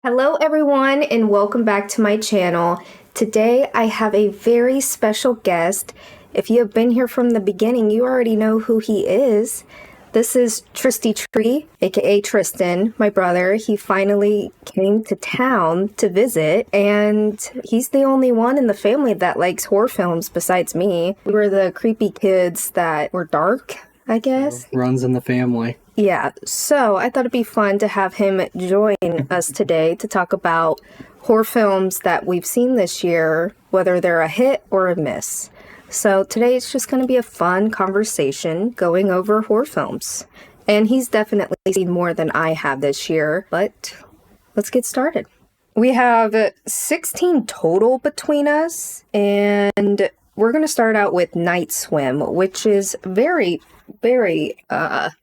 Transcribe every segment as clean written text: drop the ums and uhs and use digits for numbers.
Hello, everyone, and welcome back to my channel. Today, I have a very special guest. If you have been here from the beginning, you already know who he is. This is Tristy Tree, aka Tristan, my brother. He finally came to town to visit, and he's the only one in the family that likes horror films besides me. We were the creepy kids that were dark, I guess. Runs in the family. Yeah, so I thought it'd be fun to have him join us today to talk about horror films that we've seen this year, whether they're a hit or a miss. So today it's just going to be a fun conversation going over horror films. And he's definitely seen more than I have this year, but let's get started. We have 16 total between us, and we're going to start out with Night Swim, which is very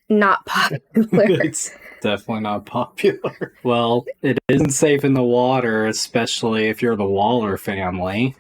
not popular. It's definitely not popular. Well, it isn't safe in the water, especially if you're the Waller family.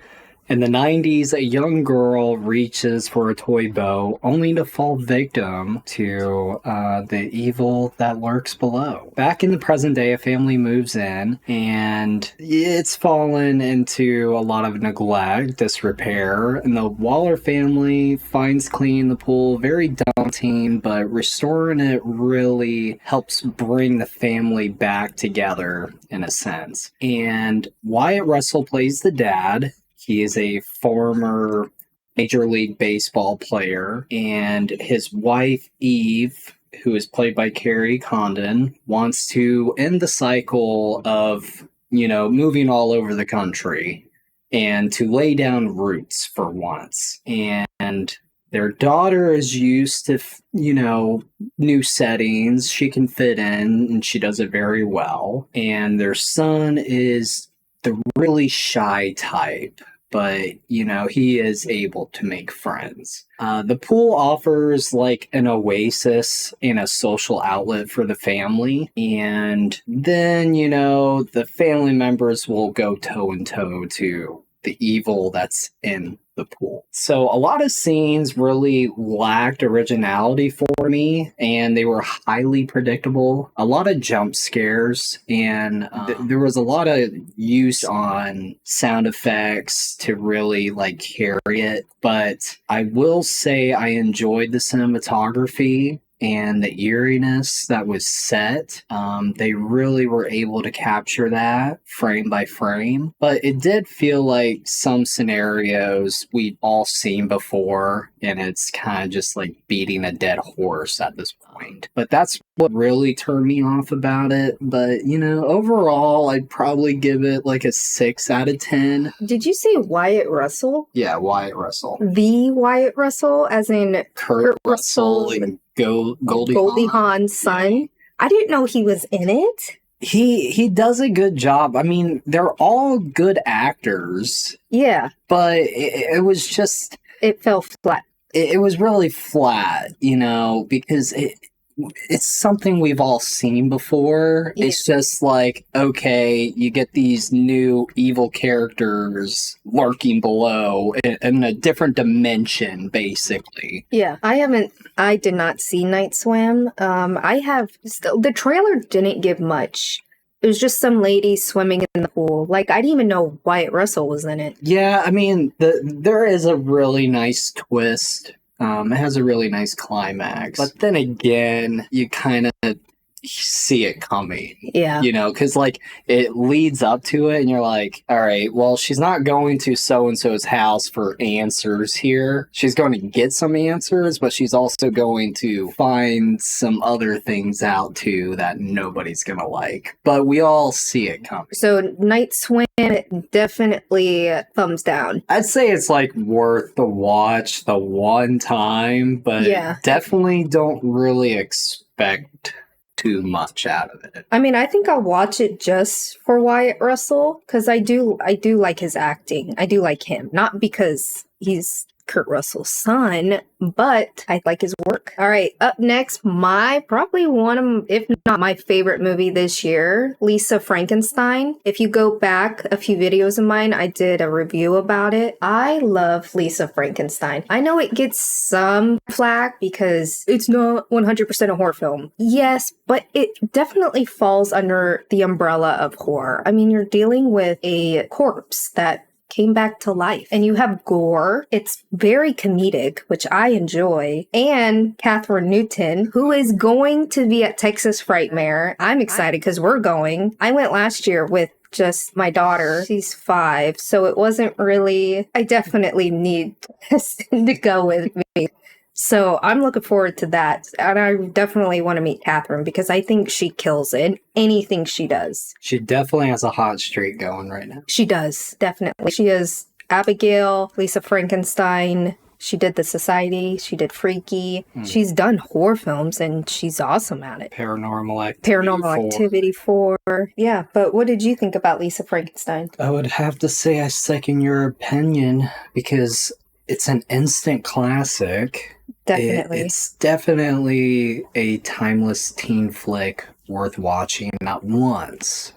In the 90s, a young girl reaches for a toy boat only to fall victim to the evil that lurks below. Back in the present day, a family moves in and it's fallen into a lot of neglect, disrepair, and the Waller family finds cleaning the pool very daunting, but restoring it really helps bring the family back together in a sense. And Wyatt Russell plays the dad. He is a former Major League Baseball player, and his wife, Eve, who is played by Carrie Condon, wants to end the cycle of, moving all over the country and to lay down roots for once. And their daughter is used to, new settings. She can fit in, and she does it very well. And their son is the really shy type, but he is able to make friends. The pool offers like an oasis and a social outlet for the family, and then the family members will go toe and toe to the evil that's in the pool. So a lot of scenes really lacked originality for me, and they were highly predictable. A lot of jump scares, and there was a lot of use on sound effects to really carry it. But I will say I enjoyed the cinematography and the eeriness that was set. They really were able to capture that frame by frame. But it did feel like some scenarios we've all seen before, and it's kind of just like beating a dead horse at this point. But that's what really turned me off about it. But, overall, I'd probably give it like a 6 out of 10. Did you say Wyatt Russell? Yeah, Wyatt Russell. The Wyatt Russell, as in Kurt Russell and Goldie Hawn's son. I didn't know he was in it. He does a good job. I mean, they're all good actors. Yeah. But it was just... It fell flat. It was really flat, because it's something we've all seen before. Yeah. It's just like, okay, you get these new evil characters lurking below in a different dimension, basically. Yeah, I did not see Night Swim. The trailer didn't give much. It was just some lady swimming in the pool. I didn't even know Wyatt Russell was in it. Yeah, I mean, there is a really nice twist. It has a really nice climax. But then again, you kind of see it coming. Yeah. Because it leads up to it and you're like, all right, well, she's not going to so-and-so's house for answers here. She's going to get some answers, but she's also going to find some other things out too that nobody's going to like. But we all see it coming. So Night Swim, definitely thumbs down. I'd say it's worth the watch the one time, but definitely don't really expect too much out of it. I mean, I think I'll watch it just for Wyatt Russell, because I do like his acting. I do like him, not because he's Kurt Russell's son, but I like his work. All right, up next, probably one of, if not my favorite movie this year, Lisa Frankenstein. If you go back a few videos of mine, I did a review about it. I love Lisa Frankenstein. I know it gets some flack because it's not 100% a horror film. Yes, but it definitely falls under the umbrella of horror. I mean, you're dealing with a corpse that came back to life. And you have gore. It's very comedic, which I enjoy. And Catherine Newton, who is going to be at Texas Frightmare. I'm excited because we're going. I went last year with just my daughter. She's 5. So it wasn't really, I definitely need Kristen to go with me. So I'm looking forward to that. And I definitely want to meet Catherine because I think she kills it in anything she does. She definitely has a hot streak going right now. She does, definitely. She is Abigail, Lisa Frankenstein. She did The Society. She did Freaky. She's done horror films and she's awesome at it. Paranormal Activity 4. Yeah, but what did you think about Lisa Frankenstein? I would have to say I second your opinion because it's an instant classic. Definitely. It's definitely a timeless teen flick worth watching not once,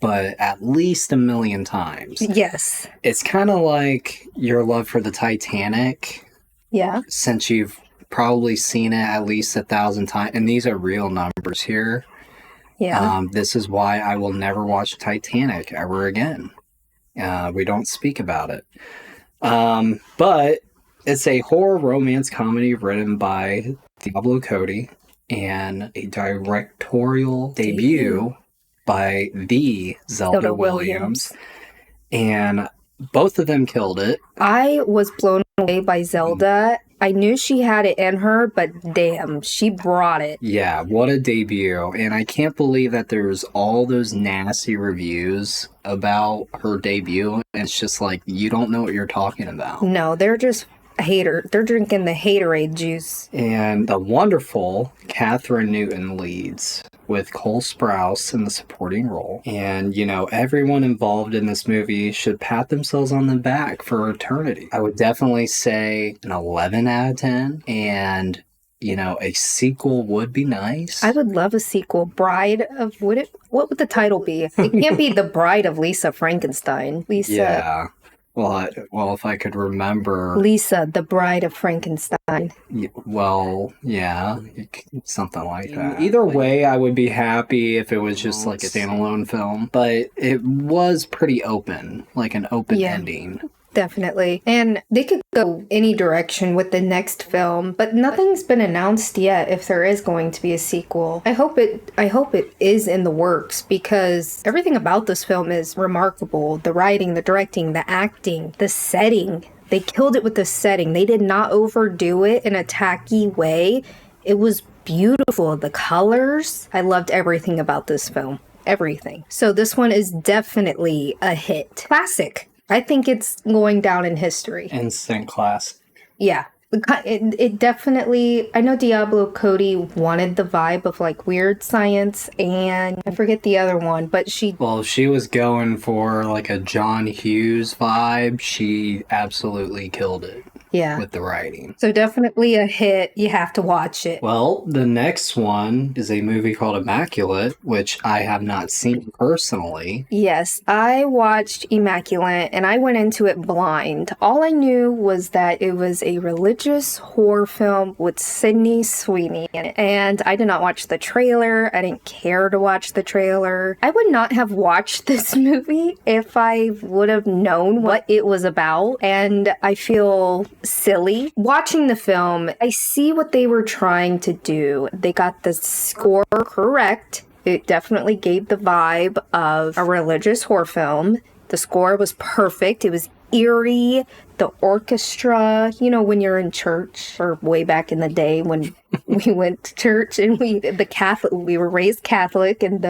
but at least a million times. Yes. It's kind of like your love for the Titanic. Yeah. Since you've probably seen it at least 1,000 times, and these are real numbers here. Yeah. This is why I will never watch Titanic ever again. We don't speak about it. But it's a horror romance comedy written by Diablo Cody and a directorial debut by the Zelda Williams. And both of them killed it. I was blown away by Zelda. I knew she had it in her, but damn, she brought it. Yeah, what a debut. And I can't believe that there's all those nasty reviews about her debut. And it's just like, you don't know what you're talking about. No, they're just they're drinking the haterade juice. And the wonderful Catherine Newton leads with Cole Sprouse in the supporting role. And, you know, everyone involved in this movie should pat themselves on the back for eternity. I would definitely say an 11 out of 10. And, you know, a sequel would be nice. I would love a sequel. What would the title be? It can't be The Bride of Lisa Frankenstein. Yeah. Well, if I could remember... Lisa, the Bride of Frankenstein. Well, yeah, something like that. Either way, I would be happy if it was just like a standalone film. But it was pretty open, like an open ending. Definitely. And they could go any direction with the next film, but nothing's been announced yet if there is going to be a sequel. I hope it is in the works because everything about this film is remarkable. The writing, the directing, the acting, the setting. They killed it with the setting. They did not overdo it in a tacky way. It was beautiful. The colors. I loved everything about this film. Everything. So this one is definitely a hit. Classic. I think it's going down in history. Instant classic. Yeah. It definitely... I know Diablo Cody wanted the vibe of, like, weird science, and I forget the other one, but she... Well, if she was going for, like, a John Hughes vibe, she absolutely killed it. Yeah. With the writing. So definitely a hit. You have to watch it. Well, the next one is a movie called Immaculate, which I have not seen personally. Yes, I watched Immaculate and I went into it blind. All I knew was that it was a religious horror film with Sydney Sweeney in it. And I did not watch the trailer. I didn't care to watch the trailer. I would not have watched this movie if I would have known what it was about. And I feel silly. Watching the film, I see what they were trying to do. They got the score correct. It definitely gave the vibe of a religious horror film. The score was perfect. It was eerie. The orchestra, you know, when you're in church, or way back in the day when we went to church and we were raised Catholic, and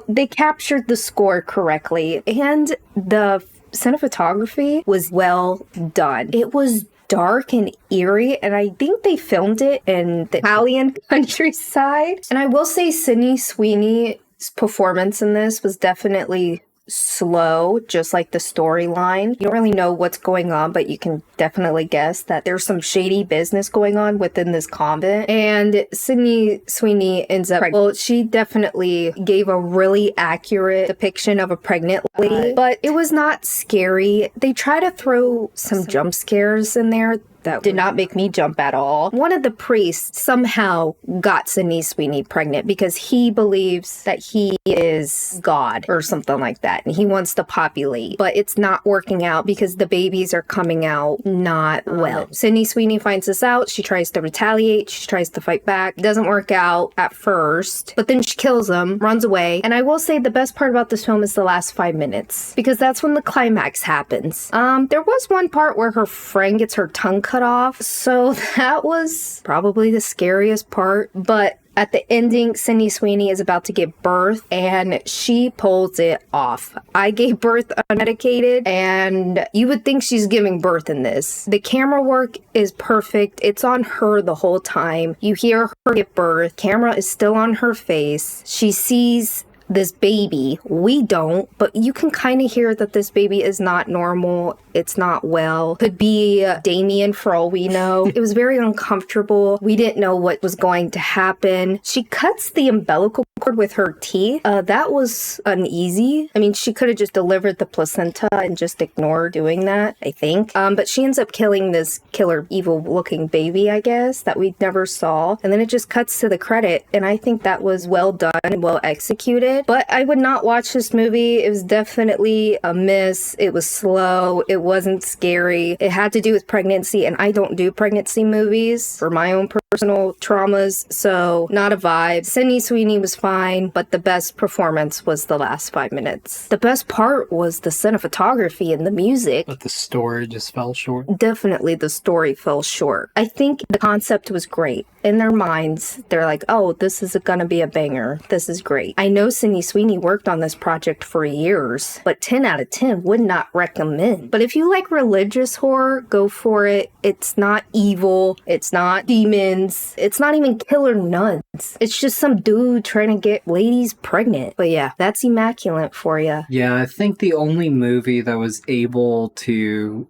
they captured the score correctly. And the cinematography was well done. It was dark and eerie, and I think they filmed it in the Italian countryside. And I will say Sydney Sweeney's performance in this was definitely slow, just like the storyline. You don't really know what's going on, but you can definitely guess that there's some shady business going on within this convent. And Sydney Sweeney ends up, well, she definitely gave a really accurate depiction of a pregnant lady, but it was not scary. They try to throw some jump scares in there that did not make me jump at all. One of the priests somehow got Sydney Sweeney pregnant because he believes that he is God or something like that, and he wants to populate. But it's not working out because the babies are coming out not well. Sydney Sweeney finds this out. She tries to retaliate. She tries to fight back. It doesn't work out at first, but then she kills him, runs away. And I will say the best part about this film is the last 5 minutes, because that's when the climax happens. There was one part where her friend gets her tongue cut off, so that was probably the scariest part. But at the ending, Sydney Sweeney is about to give birth, and she pulls it off. I gave birth unmedicated, and you would think she's giving birth in this. The camera work is perfect. It's on her the whole time. You hear her give birth. Camera is still on her face. She sees this baby. We don't, but you can kind of hear that this baby is not normal. It's not well. Could be Damien for all we know. It was very uncomfortable. We didn't know what was going to happen. She cuts the umbilical cord with her teeth. That was uneasy. I mean, she could have just delivered the placenta and just ignored doing that, I think. But she ends up killing this killer, evil-looking baby, I guess, that we never saw. And then it just cuts to the credit, and I think that was well done and well executed. But I would not watch this movie. It was definitely a miss. It was slow. It wasn't scary. It had to do with pregnancy, and I don't do pregnancy movies for my own personal traumas, so not a vibe. Sydney Sweeney was fine, but the best performance was the last 5 minutes. The best part was the cinematography and the music. But the story just fell short. Definitely the story fell short. I think the concept was great. In their minds, they're like, oh, this is gonna be a banger. This is great. I know Sydney Sweeney worked on this project for years, but 10 out of 10 would not recommend. But if you like religious horror, go for it. It's not evil. It's not demons. It's not even killer nuns. It's just some dude trying to get ladies pregnant. But yeah, that's immaculate for you. Yeah, I think the only movie that was able to,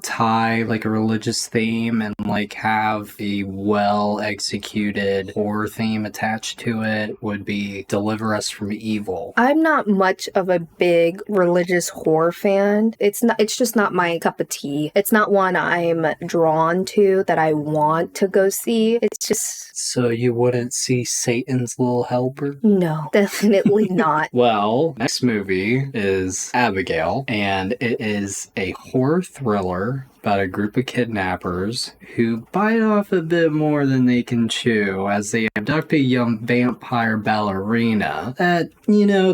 tie like a religious theme and like have a well executed horror theme attached to it would be Deliver Us from Evil. I'm not much of a big religious horror fan. It's just not my cup of tea. It's not one I'm drawn to that I want to go see. It's just... So you wouldn't see Satan's Little Helper? No, definitely not. Well, next movie is Abigail, and it is a horror thriller about a group of kidnappers who bite off a bit more than they can chew as they abduct a young vampire ballerina that,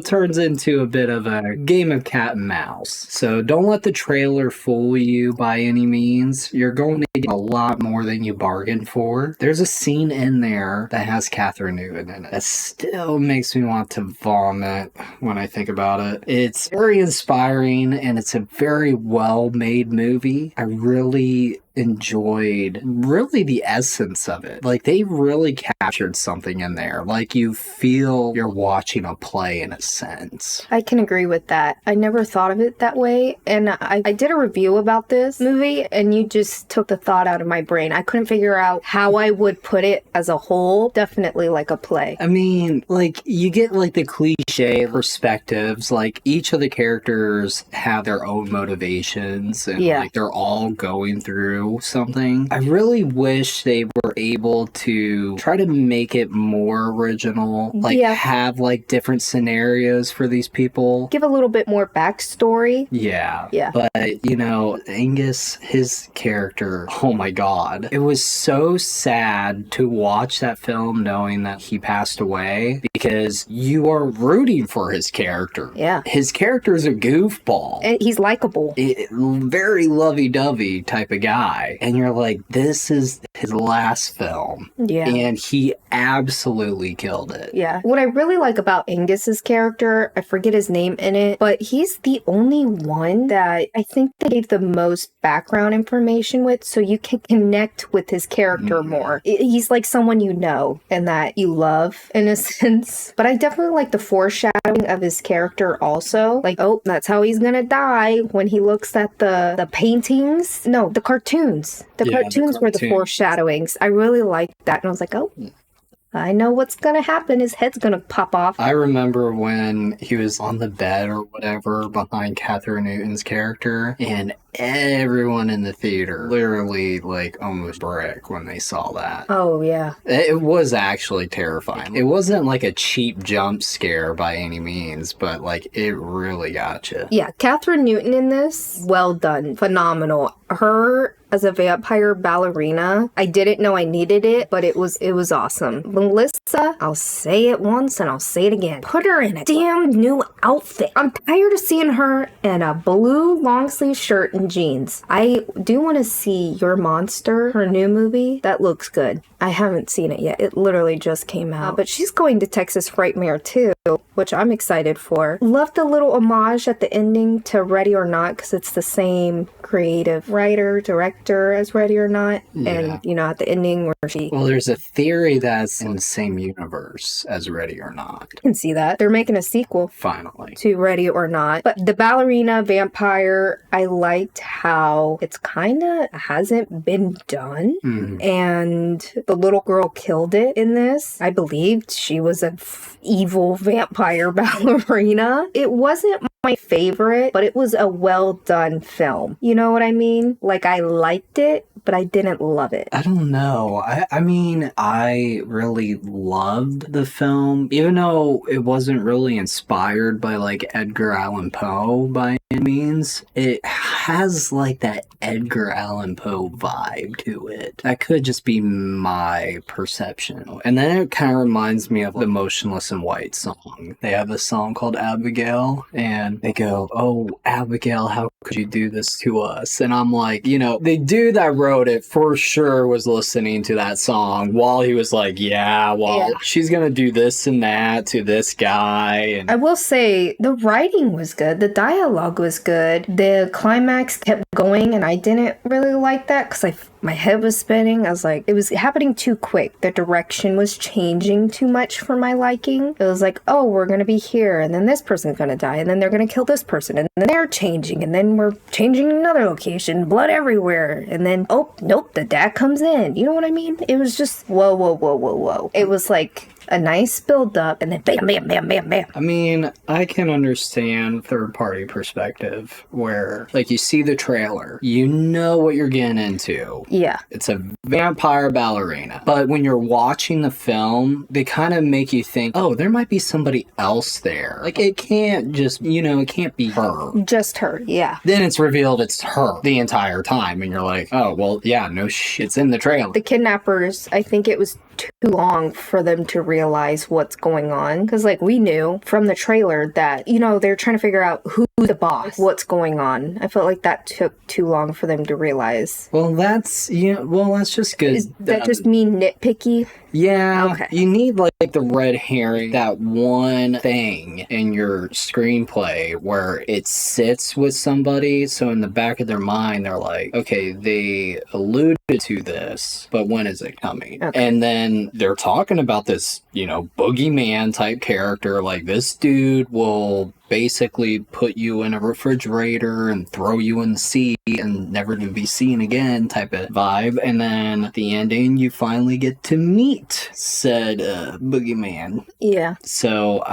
turns into a bit of a game of cat and mouse. So don't let the trailer fool you by any means. You're going to get a lot more than you bargained for. There's a scene in there that has Catherine Newton in it. That still makes me want to vomit when I think about it. It's very inspiring, and it's a very well-made movie. I really enjoyed the essence of it. Like, they really captured something in there. Like, you feel you're watching a play in a sense. I can agree with that. I never thought of it that way. And I did a review about this movie, and you just took the thought out of my brain. I couldn't figure out how I would put it as a whole. Definitely like a play. I mean, like, you get like the cliche perspectives. Like, each of the characters have their own motivations, and like they're all going through something. I really wish they were able to try to make it more original, like have like different scenarios for these people. Give a little bit more backstory. Yeah. But, Angus, his character, oh my god. It was so sad to watch that film knowing that he passed away, because you are rooting for his character. Yeah. His character is a goofball. And he's likable. Very lovey-dovey type of guy. die. And you're like, this is his last film. Yeah. And he absolutely killed it. Yeah. What I really like about Angus's character, I forget his name in it, but he's the only one that I think they gave the most background information with, so you can connect with his character more. He's like someone you know and that you love in a sense. But I definitely like the foreshadowing of his character also. Like, oh, that's how he's gonna die when he looks at the paintings. No, the cartoons. The cartoons were the foreshadowings. I really liked that. And I was like, oh, I know what's gonna happen. His head's gonna pop off. I remember when he was on the bed or whatever behind Catherine Newton's character, and everyone in the theater literally like almost brick when they saw that. Oh, yeah. It was actually terrifying. It wasn't like a cheap jump scare by any means, but like it really got you. Yeah, Catherine Newton in this, well done. Phenomenal. Her as a vampire ballerina, I didn't know I needed it, but it was awesome. Melissa, I'll say it once and I'll say it again. Put her in a damn new outfit. I'm tired of seeing her in a blue long sleeve shirt and jeans. I do want to see Your Monster, her new movie. That looks good. I haven't seen it yet. It literally just came out. But she's going to Texas Frightmare too, which I'm excited for. Love the little homage at the ending to Ready or Not, because it's the same creative writer, director as Ready or Not. Yeah. And, you know, at the ending where she... Well, there's a theory that's in the same universe as Ready or Not. I can see that. They're making a sequel Finally. to Ready or Not. But the ballerina vampire, I liked how it's kind of hasn't been done. And the little girl killed it in this. I believed she was a evil vampire ballerina. It wasn't my favorite, but it was a well done film. You know what I mean? Like, I liked it, but I didn't love it. I don't know. I mean, I really loved the film, even though it wasn't really inspired by like Edgar Allan Poe by any means. It has like that Edgar Allan Poe vibe to it. That could just be my perception. And then it kind of reminds me of the Motionless in White song. They have a song called Abigail, and they go, "Oh, Abigail, how could you do this to us?" And I'm like, you know, the dude that wrote it for sure was listening to that song while he was like, she's gonna do this and that to this guy. And I will say the writing was good, the dialogue was good, the climax kept going, and I didn't really like that because my head was spinning. I was like, it was happening too quick. The direction was changing too much for my liking. It was like, oh, we're gonna be here, and then this person's gonna die, and then they're gonna kill this person, and then they're changing, and then we're changing another location, blood everywhere, and then, oh, nope, the dad comes in. You know what I mean? It was just, whoa. It was like a nice build up, and then bam, bam, bam, bam, bam. I mean, I can understand third party perspective where, like, you see the trailer, you know what you're getting into. Yeah. It's a vampire ballerina. But when you're watching the film, they kind of make you think, oh, there might be somebody else there. Like, it can't just, you know, it can't be her. Just her, yeah. Then it's revealed it's her the entire time, and you're like, oh, well, yeah, no it's in the trailer. The kidnappers, I think it was too long for them to realize what's going on, because like we knew from the trailer that, you know, they're trying to figure out who's the boss, what's going on. I felt like that took too long for them to realize. Well, that's just good. Is that just me nitpicky? Yeah, okay. You need like the red herring, that one thing in your screenplay where it sits with somebody, so in the back of their mind they're like, okay, they alluded to this, but when is it coming? Okay. And then they're talking about this, you know, boogeyman type character, like this dude will basically put you in a refrigerator and throw you in the sea and never to be seen again type of vibe. And then at the ending, you finally get to meet said boogeyman. Yeah. So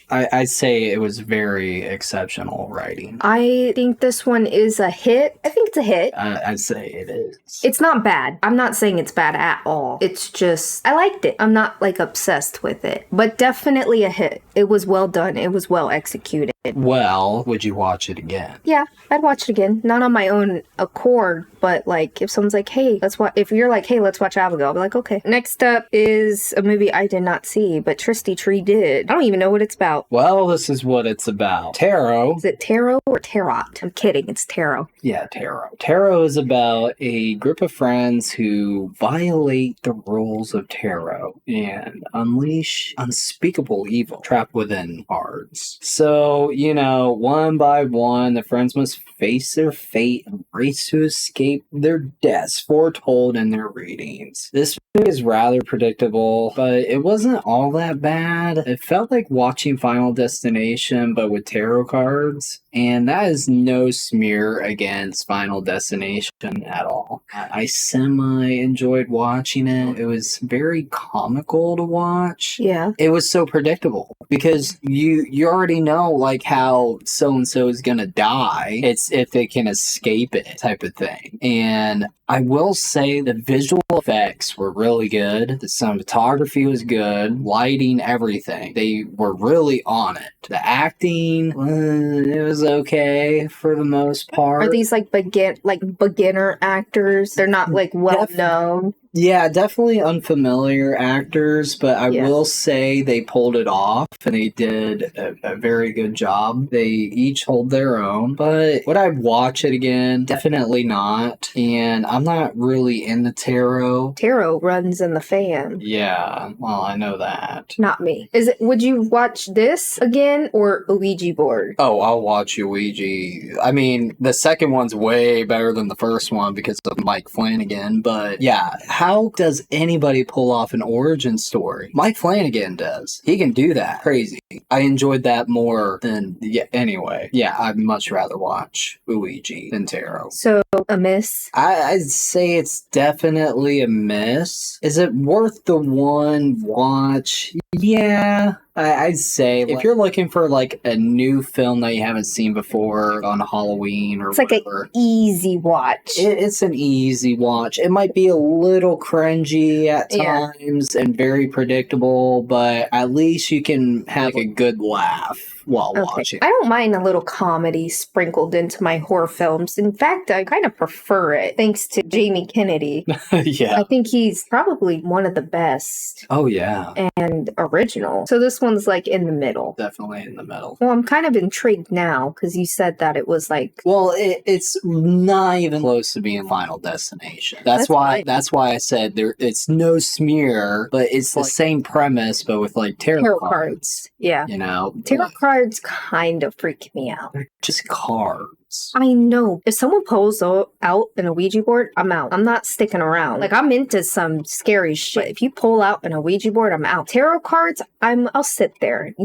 I'd say it was very exceptional writing. I think this one is a hit. I think it's a hit. I'd say it is. It's not bad. I'm not saying it's bad at all. It's just, I liked it. I'm not like obsessed with it, but definitely a hit. It was well done. It was well executed. Well, would you watch it again? Yeah, I'd watch it again. Not on my own accord, but like if someone's like, hey, let's watch, if you're like, hey, let's watch Abigail, I'll be like, okay. Next up is a movie I did not see, but Tristy Tree did. I don't even know what it's about. Well, this is what it's about. Tarot. Is it tarot or tarot? I'm kidding, it's tarot. Yeah, tarot. Tarot is about a group of friends who violate the rules of tarot and unleash unspeakable evil trapped within cards. So, one by one, the friends must face their fate and race to escape their deaths foretold in their readings. This movie is rather predictable, but it wasn't all that bad. It felt like watching Final Destination, but with tarot cards. And that is no smear against Final Destination at all. I semi-enjoyed watching it. It was very comical to watch. Yeah. It was so predictable because you already know like how so-and-so is gonna die. It's if they can escape it type of thing. And I will say the visual effects were really good. The cinematography was good. Lighting, everything. They were really on it. The acting, it was okay for the most part. Are these like beginner actors? They're not like well known. Yeah, definitely unfamiliar actors, but I will say they pulled it off and they did a very good job. They each hold their own, but would I watch it again? Definitely not. And I'm not really into tarot. Tarot runs in the fam. Yeah, well, I know that. Not me. Would you watch this again or Ouija board? Oh, I'll watch Ouija. I mean, the second one's way better than the first one because of Mike Flanagan, but yeah. How does anybody pull off an origin story? Mike Flanagan does. He can do that. Crazy. I enjoyed that more than... Yeah, anyway. Yeah, I'd much rather watch Ouija than tarot. So, a miss? I'd say it's definitely a miss. Is it worth the one watch? Yeah, I'd say if you're looking for like a new film that you haven't seen before on Halloween or whatever. It's like an easy watch. It's an easy watch. It might be a little cringy at times and very predictable, but at least you can have a good laugh while watching. I don't mind a little comedy sprinkled into my horror films. In fact, I kind of prefer it thanks to Jamie Kennedy. Yeah. I think he's probably one of the best. Oh, yeah. And original. So this one's like in the middle. Definitely in the middle. Well, I'm kind of intrigued now because you said that it was like... Well, it's not even close to being Final Destination. That's why I said it's no smear, but it's the same premise, but with like tarot cards. Yeah. Tarot cards kind of freak me out. They're just cards. I know. If someone pulls out an Ouija board, I'm out. I'm not sticking around. Like, I'm into some scary shit. If you pull out an Ouija board, I'm out. Tarot cards, I'll sit there,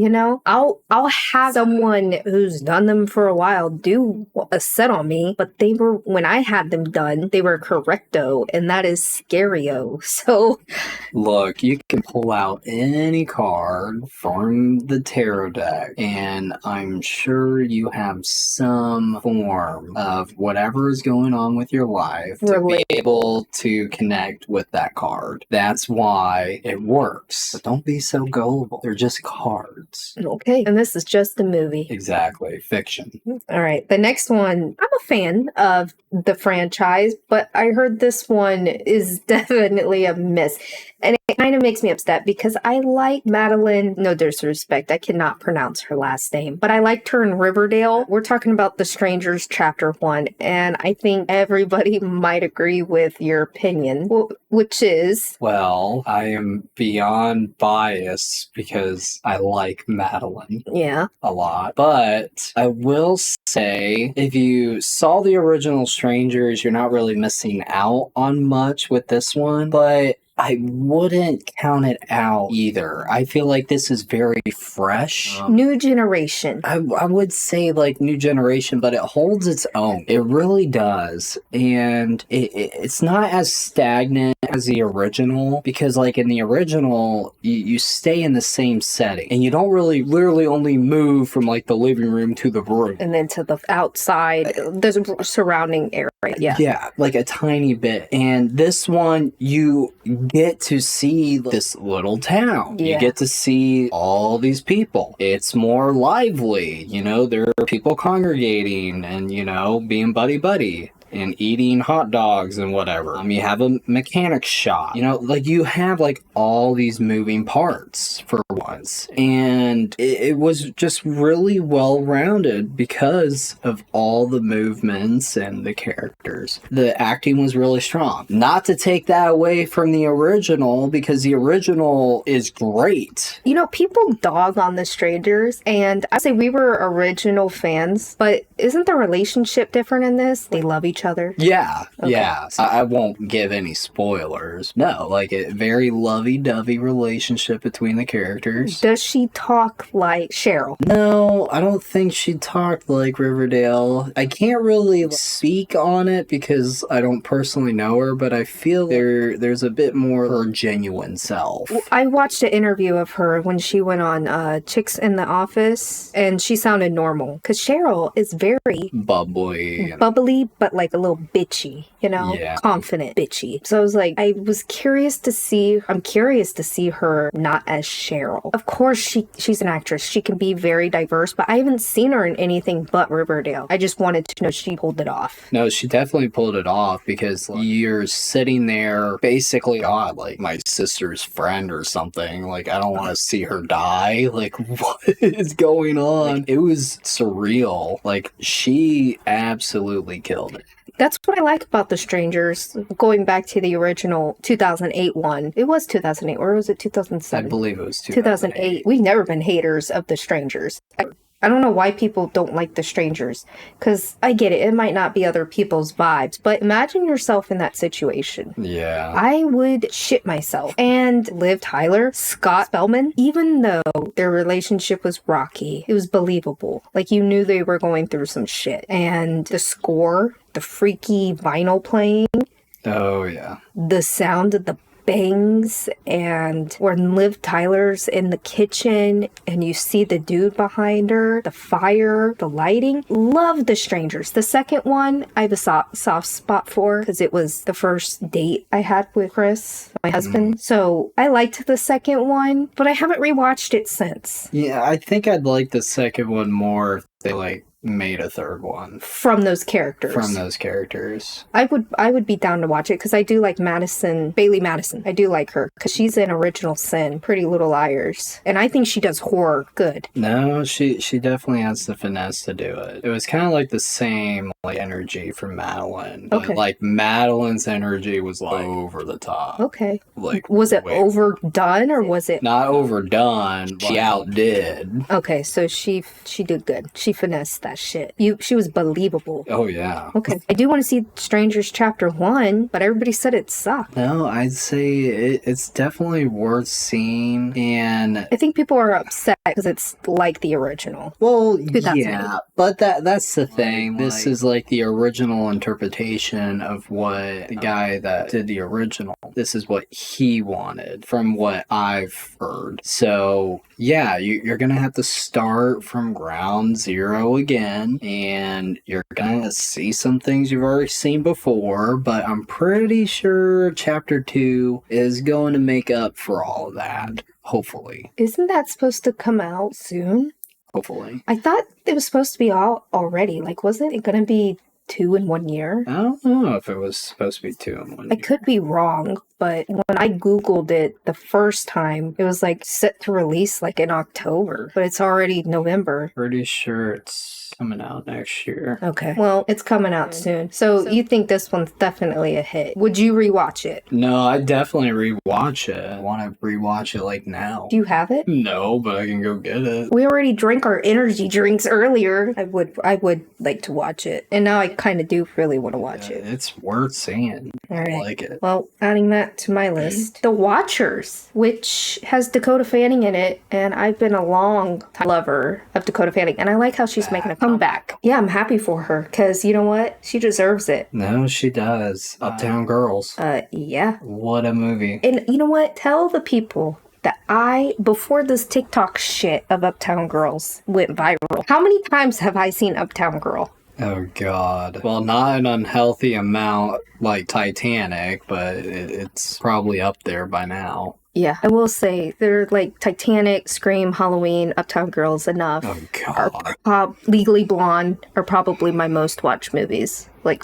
I'll have someone who's done them for a while do a set on me, but when I had them done, they were correcto, and that is scario. So... Look, you can pull out any card from the tarot deck, and I'm sure you have some form of whatever is going on with your life to be able to connect with that card. That's why it works. But don't be so gullible. They're just cards. Okay. And this is just a movie. Exactly. Fiction. All right. The next one, I'm a fan of the franchise, but I heard this one is definitely a miss. And it kind of makes me upset because I like Madeline, no disrespect, I cannot pronounce her last name, but I liked her in Riverdale. We're talking about The Strangers Chapter 1, and I think everybody might agree with your opinion, which is... Well, I am beyond biased because I like Madeline. Yeah. A lot. But I will say, if you saw the original Strangers, you're not really missing out on much with this one, but I wouldn't count it out either. I feel like this is very fresh. New generation. I would say like new generation, but it holds its own. It really does. And it's not as stagnant as the original, because like in the original, you stay in the same setting and you don't really literally only move from like the living room to the room. And then to the outside, there's a surrounding area. Yeah. Yeah, like a tiny bit. And this one, you get to see this little town. Yeah. You get to see all these people. It's more lively. There are people congregating and, being buddy-buddy and eating hot dogs and whatever. You have a mechanic shop. You have all these moving parts for once. And it was just really well-rounded because of all the movements and the characters. The acting was really strong. Not to take that away from the original, because the original is great. People dog on The Strangers, and I say we were original fans, but isn't the relationship different in this? They love each other. Yeah, Okay. yeah. I won't give any spoilers. No, a very lovey-dovey relationship between the characters. Does she talk like Cheryl? No, I don't think she talked like Riverdale. I can't really speak on it because I don't personally know her, but I feel there's a bit more her genuine self. I watched an interview of her when she went on Chicks in the Office, and she sounded normal. Because Cheryl is very bubbly, but a little bitchy, Yeah. confident bitchy. So I'm curious to see her not as Cheryl. Of course, she's an actress. She can be very diverse, but I haven't seen her in anything but Riverdale. I just wanted to know she pulled it off. No, she definitely pulled it off because you're sitting there basically, God, my sister's friend or something. I don't want to see her die. What is going on? It was surreal. She absolutely killed it. That's what I like about The Strangers. Going back to the original 2008 one. It was 2008, or was it 2007? I believe it was 2008. We've never been haters of The Strangers. I don't know why people don't like The Strangers, because I get it. It might not be other people's vibes, but imagine yourself in that situation. Yeah. I would shit myself. And Liv Tyler, Scott Spellman, even though their relationship was rocky, it was believable. You knew they were going through some shit. And the score, the freaky vinyl playing, Oh, yeah. the sound of the bangs, and when Liv Tyler's in the kitchen and you see the dude behind her, the fire, the lighting. Love The Strangers. The second one I have a soft spot for because it was the first date I had with Chris, my husband. So I liked the second one, but I haven't rewatched it since. Yeah, I think I'd like the second one more if they made a third one From those characters. I would be down to watch it because I do like Bailey Madison. I do like her because she's in Original Sin, Pretty Little Liars, and I think she does horror good. No, she definitely has the finesse to do it. It was kind of like the same energy from Madeline. Okay. But Madeline's energy was over the top. Okay. Was it overdone or was it not overdone? She outdid. Okay, so she did good. She finessed that shit. She was believable. Oh yeah. Okay. I do want to see Strangers Chapter 1, but everybody said it sucked. No, I'd say it's definitely worth seeing, and I think people are upset because it's like the original. Well, 2008. yeah, but that's the thing. This is the original interpretation of what the guy that did the original. This is what he wanted from what I've heard. So yeah, you're gonna have to start from ground zero again, and you're gonna see some things you've already seen before, but I'm pretty sure chapter 2 is going to make up for all of that. Hopefully. Isn't that supposed to come out soon? Hopefully. I thought it was supposed to be out already. Wasn't it going to be 2 in 1 year? I don't know if it was supposed to be 2 in 1 year. I could be wrong, but when I Googled it the first time, it was set to release in October, but it's already November. Pretty sure it's coming out next year. Okay. Well, it's coming out soon. So you think this one's definitely a hit. Would you rewatch it? No, I definitely rewatch it. I want to rewatch it now. Do you have it? No, but I can go get it. We already drank our energy drinks earlier. I would like to watch it. And now I kind of do really want to watch it. It's worth seeing. All right. I like it. Well, adding that to my list. The Watchers, which has Dakota Fanning in it, and I've been a long time lover of Dakota Fanning, and I like how she's making a comeback. Yeah, I'm happy for her, because you know what? She deserves it. No, she does. Uptown Girls. Yeah. What a movie. And you know what? Tell the people that before this TikTok shit of Uptown Girls went viral, how many times have I seen Uptown Girl? Oh God. Well, not an unhealthy amount like Titanic, but it's probably up there by now. Yeah, I will say they're like Titanic, Scream, Halloween, Uptown Girls, Enough, Oh are God. Legally Blonde are probably my most watched movies. Like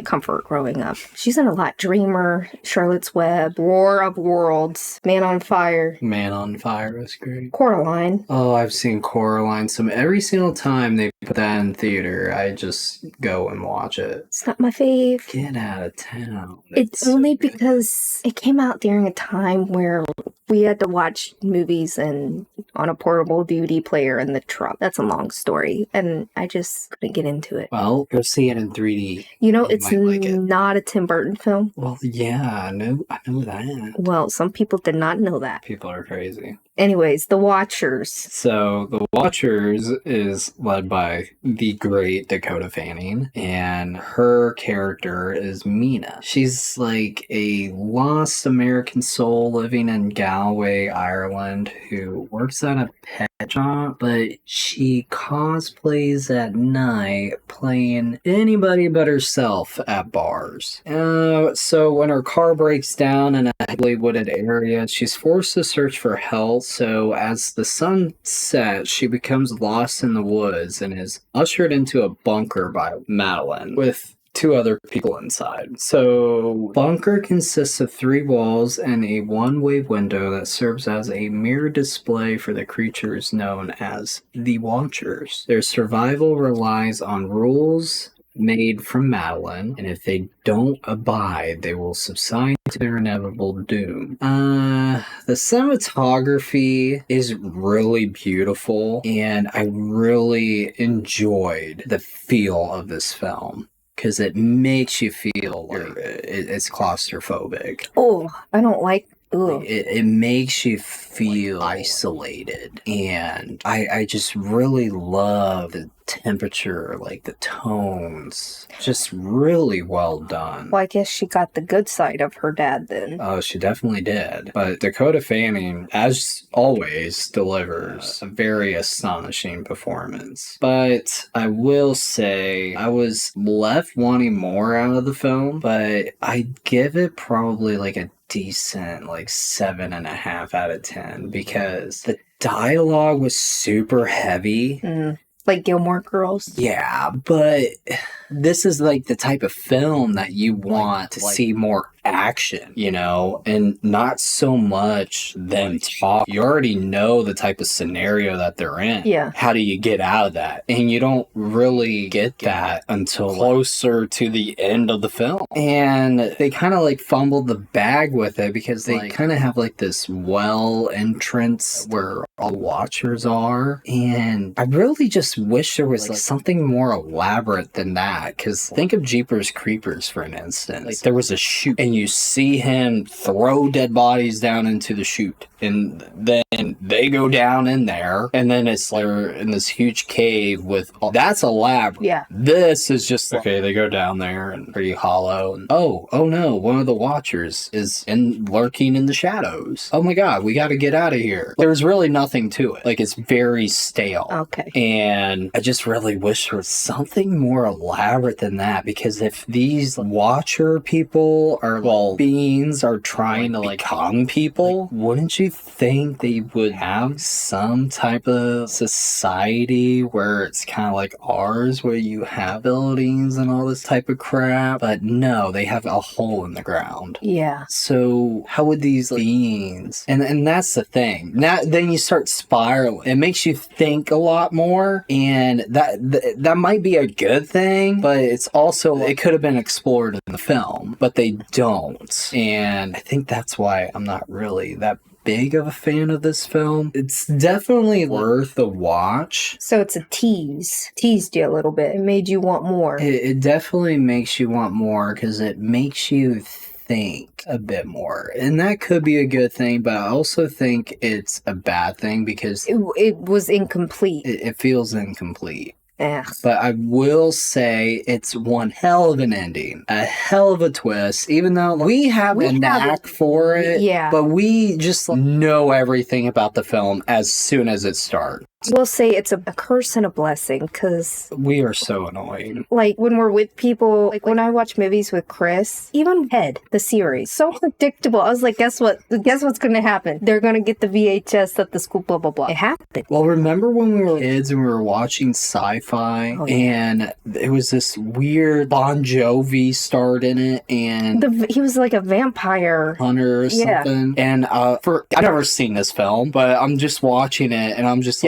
comfort growing up. She's in a lot. Dreamer, Charlotte's Web, War of Worlds, Man on Fire, Man on Fire is great. Coraline. Oh, I've seen Coraline. Every single time they put that in theater, I just go and watch it. It's not my fave. Get out of town. It's only because it came out during a time where we had to watch movies and on a portable DVD player in the truck. That's a long story, and I just couldn't get into it. Well, go see it in 3D. You know, You it's might like it. not a Tim Burton film. Well, yeah, I know that. Well, some people did not know that. People are crazy. Anyways, The Watchers. So, The Watchers is led by the great Dakota Fanning, and her character is Mina. She's like a lost American soul living in Galway, Ireland, who works at a pet shop, but she cosplays at night playing anybody but herself at bars. So when her car breaks down in a heavily wooded area, she's forced to search for help. So as the sun sets, she becomes lost in the woods and is ushered into a bunker by Madeline with 2 other people inside. So, bunker consists of 3 walls and a one-way window that serves as a mirror display for the creatures known as the Watchers. Their survival relies on rules made from Madeline, and if they don't abide, they will subside to their inevitable doom. The cinematography is really beautiful, and I really enjoyed the feel of this film. Because it makes you feel like it's claustrophobic. Oh, I don't like. Ugh. It makes you feel isolated. And I just really love the temperature, like the tones. Just really well done. Well, I guess she got the good side of her dad then. Oh, she definitely did. But Dakota Fanning, as always, delivers a very astonishing performance. But I will say, I was left wanting more out of the film, but I'd give it probably like a decent, like 7.5 out of 10, because the dialogue was super heavy. Like Gilmore Girls? Yeah, but this is like the type of film that you want to see more action, you know, and not so much them talk. You already know the type of scenario that they're in. Yeah. How do you get out of that? And you don't really get that until closer to the end of the film. And they kind of like fumbled the bag with it because they kind of have like this well entrance where all the Watchers are. And I really just wish there was like something more elaborate than that. Because think of Jeepers Creepers, for an instance. Like there was a chute and you see him throw dead bodies down into the chute. And then they go down in there. And then it's like in this huge cave with all that's elaborate. Yeah. This is just okay, they go down there and pretty hollow. And oh no, one of the Watchers is lurking in the shadows. Oh my god, we got to get out of here. There's really nothing to it. Like it's very stale. Okay. And I just really wish there was something more elaborate than that, because if these Watcher people are, well, beings are trying to like become people, wouldn't you think they would have some type of society where it's kind of like ours, where you have buildings and all this type of crap? But no, they have a hole in the ground. Yeah. So how would these beings, and that's the thing, now then you start spiraling. It makes you think a lot more, and that might be a good thing, but it's also, it could have been explored in the film, but they don't. And I think that's why I'm not really that big of a fan of this film. It's definitely worth a watch. So it's a tease. Teased you a little bit. It made you want more. It definitely makes you want more, because it makes you think a bit more, and that could be a good thing, but I also think it's a bad thing because it was incomplete. it feels incomplete. But I will say it's one hell of an ending, a hell of a twist, even though we have a knack for it. Yeah. But we just know everything about the film as soon as it starts. We'll say it's a curse and a blessing, because We are so annoying. like when we're with people, like when I watch movies with Chris, even Head, the series, so predictable. I was like, guess what's going to happen? They're going to get the VHS at the school, blah, blah, blah. It happened. Well, remember when we were kids and we were watching sci-fi and it was this weird Bon Jovi starred in it and He was like a vampire. Hunter or something. And I've never seen this film, but I'm just watching it and I'm just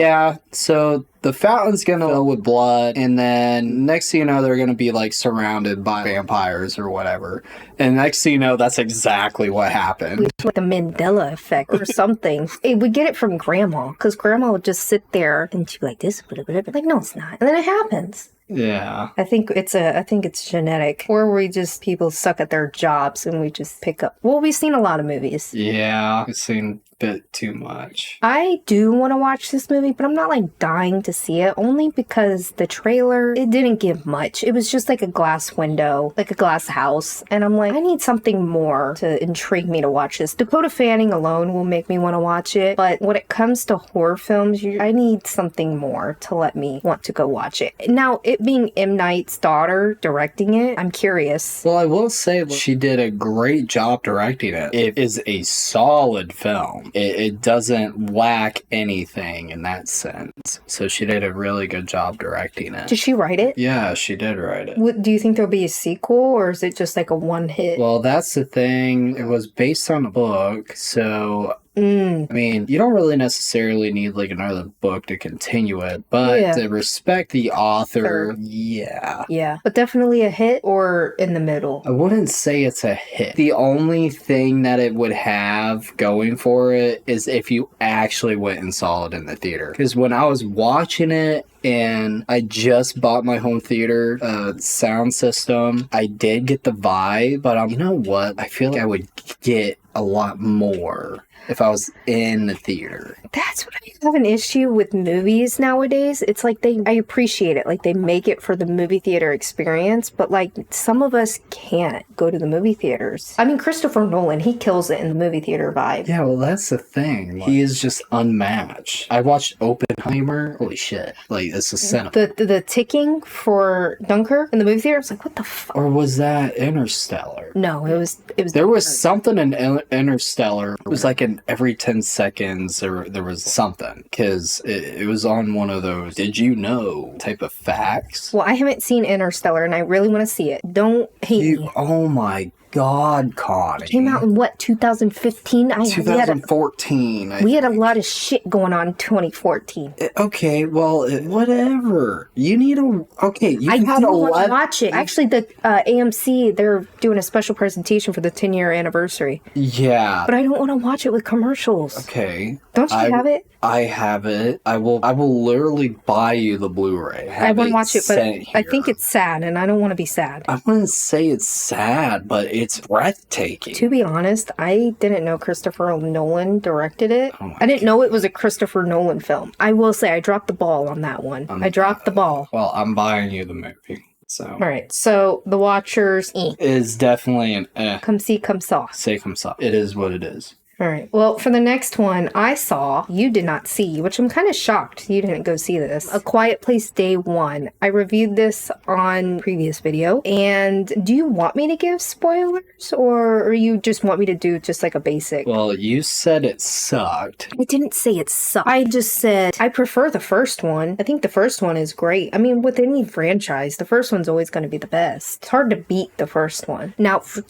so the fountain's gonna fill with blood, and then next thing you know, they're gonna be like surrounded by vampires or whatever. And next thing you know, that's exactly what happened. Like the Mandela effect or something. We get it from Grandma, because Grandma would just sit there and she'd be like, this, whatever. Like, no, it's not. And then it happens. Yeah. I think it's genetic, or we just, people suck at their jobs and we just pick up. Well, we've seen a lot of movies. Yeah, I've seen a bit too much. I do want to watch this movie, but I'm not like dying to see it, only because the trailer, it didn't give much. It was just like a glass window, like a glass house. And I'm like, I need something more to intrigue me to watch this. Dakota Fanning alone will make me want to watch it. But when it comes to horror films, I need something more to let me want to go watch it. Now, it being M. Night's daughter directing it, I'm curious. Well, I will say she did a great job directing it. It is a solid film. It doesn't lack anything in that sense. So she did a really good job directing it. Did she write it? Yeah, she did write it. Do you think there'll be a sequel, or is it just like a one hit? Well, that's the thing. It was based on a book, so I mean, you don't really necessarily need like another book to continue it, but to respect the author, Yeah, but definitely a hit or in the middle. I wouldn't say it's a hit. The only thing that it would have going for it is if you actually went and saw it in the theater. Because when I was watching it, and I just bought my home theater sound system, I did get the vibe, but you know what? I feel like I would get a lot more if I was in the theater. That's what I have an issue with movies nowadays. It's like I appreciate it. Like they make it for the movie theater experience, but like some of us can't go to the movie theaters. I mean, Christopher Nolan, he kills it in the movie theater vibe. Yeah, well, that's the thing. He is just unmatched. I watched Oppenheimer. Holy shit. Like, it's a cinema. The ticking for Dunkirk in the movie theater, I was like, what the fuck? Or was that Interstellar? No, it was. There was something in Interstellar. It was like every 10 seconds there was something, because it was on one of those did you know type of facts. Well, I haven't seen Interstellar and I really want to see it. Don't hate me. Oh my God, Connie. It came out in what, 2015? 2014. We had a lot of shit going on in 2014. Okay, well, whatever. You need a... Okay, you had to watch it. Actually, the AMC, they're doing a special presentation for the 10-year anniversary. Yeah. But I don't want to watch it with commercials. Okay. Don't you have it? I have it. I will literally buy you the Blu-ray. I want to watch it, but I think it's sad, and I don't want to be sad. I wouldn't say it's sad, but it's breathtaking. To be honest, I didn't know Christopher Nolan directed it. I didn't know it was a Christopher Nolan film. I will say I dropped the ball on that one. I dropped the ball. Well, I'm buying you the movie. So. All right. So The Watchers is definitely an Come see, come saw. Say come saw. It is what it is. All right. Well, for the next one, I saw, you did not see, which I'm kind of shocked you didn't go see this. A Quiet Place Day 1. I reviewed this on previous video. And do you want me to give spoilers, or you just want me to do just like a basic? Well, you said it sucked. I didn't say it sucked. I just said I prefer the first one. I think the first one is great. I mean, with any franchise, the first one's always going to be the best. It's hard to beat the first one. Now, for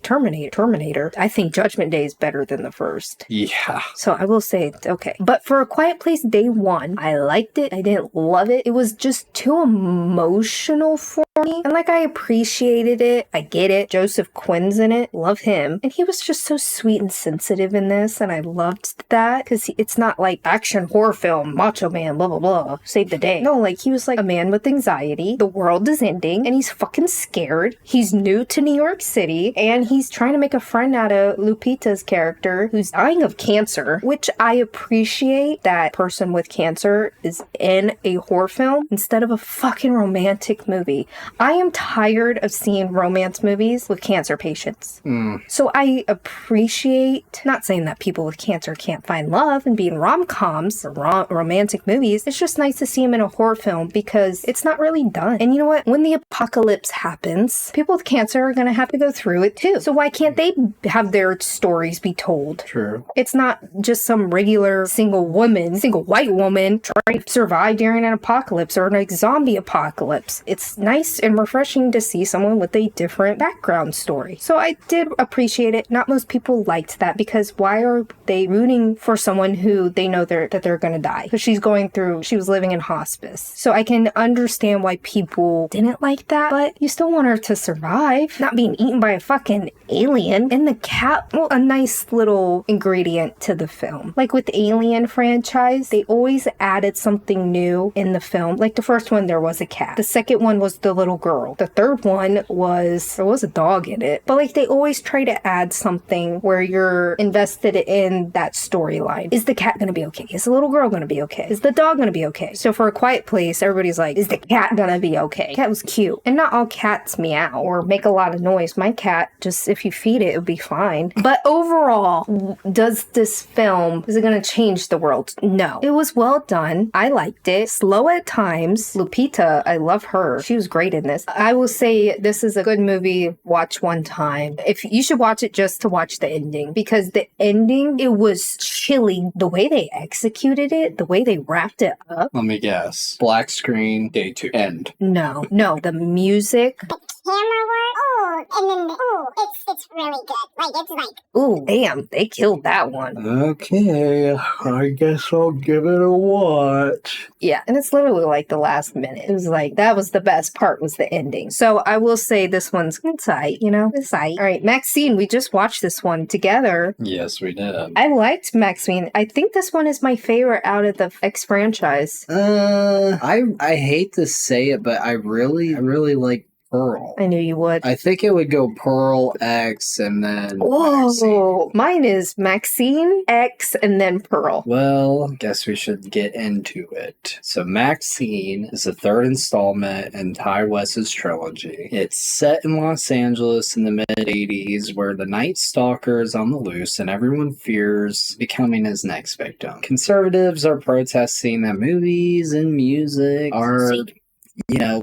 Terminator, I think Judgment Day is better than the first. Yeah. So I will say, okay. But for A Quiet Place Day 1, I liked it. I didn't love it. It was just too emotional for funny. And like, I appreciated it. I get it. Joseph Quinn's in it. Love him. And he was just so sweet and sensitive in this. And I loved that because it's not like action horror film, macho man, blah, blah, blah, save the day. No, like, he was like a man with anxiety. The world is ending and he's fucking scared. He's new to New York City and he's trying to make a friend out of Lupita's character who's dying of cancer, which I appreciate that person with cancer is in a horror film instead of a fucking romantic movie. I am tired of seeing romance movies with cancer patients. So I appreciate, not saying that people with cancer can't find love and be in rom-coms or romantic movies. It's just nice to see him in a horror film because it's not really done. And you know what? When the apocalypse happens, people with cancer are going to have to go through it too. So why can't they have their stories be told? True. It's not just some regular single white woman trying to survive during an apocalypse or a zombie apocalypse. It's nice and refreshing to see someone with a different background story. So I did appreciate it. Not most people liked that because why are they rooting for someone who they know that they're going to die? Because she was living in hospice. So I can understand why people didn't like that, but you still want her to survive, not being eaten by a fucking alien. And the cat, well, a nice little ingredient to the film. Like with the Alien franchise, they always added something new in the film. Like the first one, there was a cat. The second one was the little girl. The third one there was a dog in it. But like they always try to add something where you're invested in that storyline. Is the cat going to be okay? Is the little girl going to be okay? Is the dog going to be okay? So for A Quiet Place, everybody's like, is the cat going to be okay? The cat was cute. And not all cats meow or make a lot of noise. My cat, just if you feed it, it'll be fine. But overall, is it going to change the world? No. It was well done. I liked it. Slow at times. Lupita, I love her. She was great in this. I will say this is a good movie. Watch one time. If you should watch it just to watch the ending, because the ending, it was chilling. The way they executed it, the way they wrapped it up. Let me guess. Black screen, day 2, end. No, the music. Camera work, and then it's really good. Like it's like, Ooh, damn, they killed that one. Okay, I guess I'll give it a watch. Yeah, and it's literally like the last minute. It was like, that was the best part, was the ending. So I will say this one's tight, it's tight. All right, Maxine, we just watched this one together. Yes, we did. I liked Maxine. I think this one is my favorite out of the X franchise. I hate to say it, but I really like Pearl. I knew you would. I think it would go Pearl, X, and then Whoa, Maxine. mine is Maxine, X, and then Pearl. Well, guess we should get into it. So Maxine is the third installment in Ty West's trilogy. It's set in Los Angeles in the mid-80s where the Night Stalker is on the loose and everyone fears becoming his next victim. Conservatives are protesting that movies and music are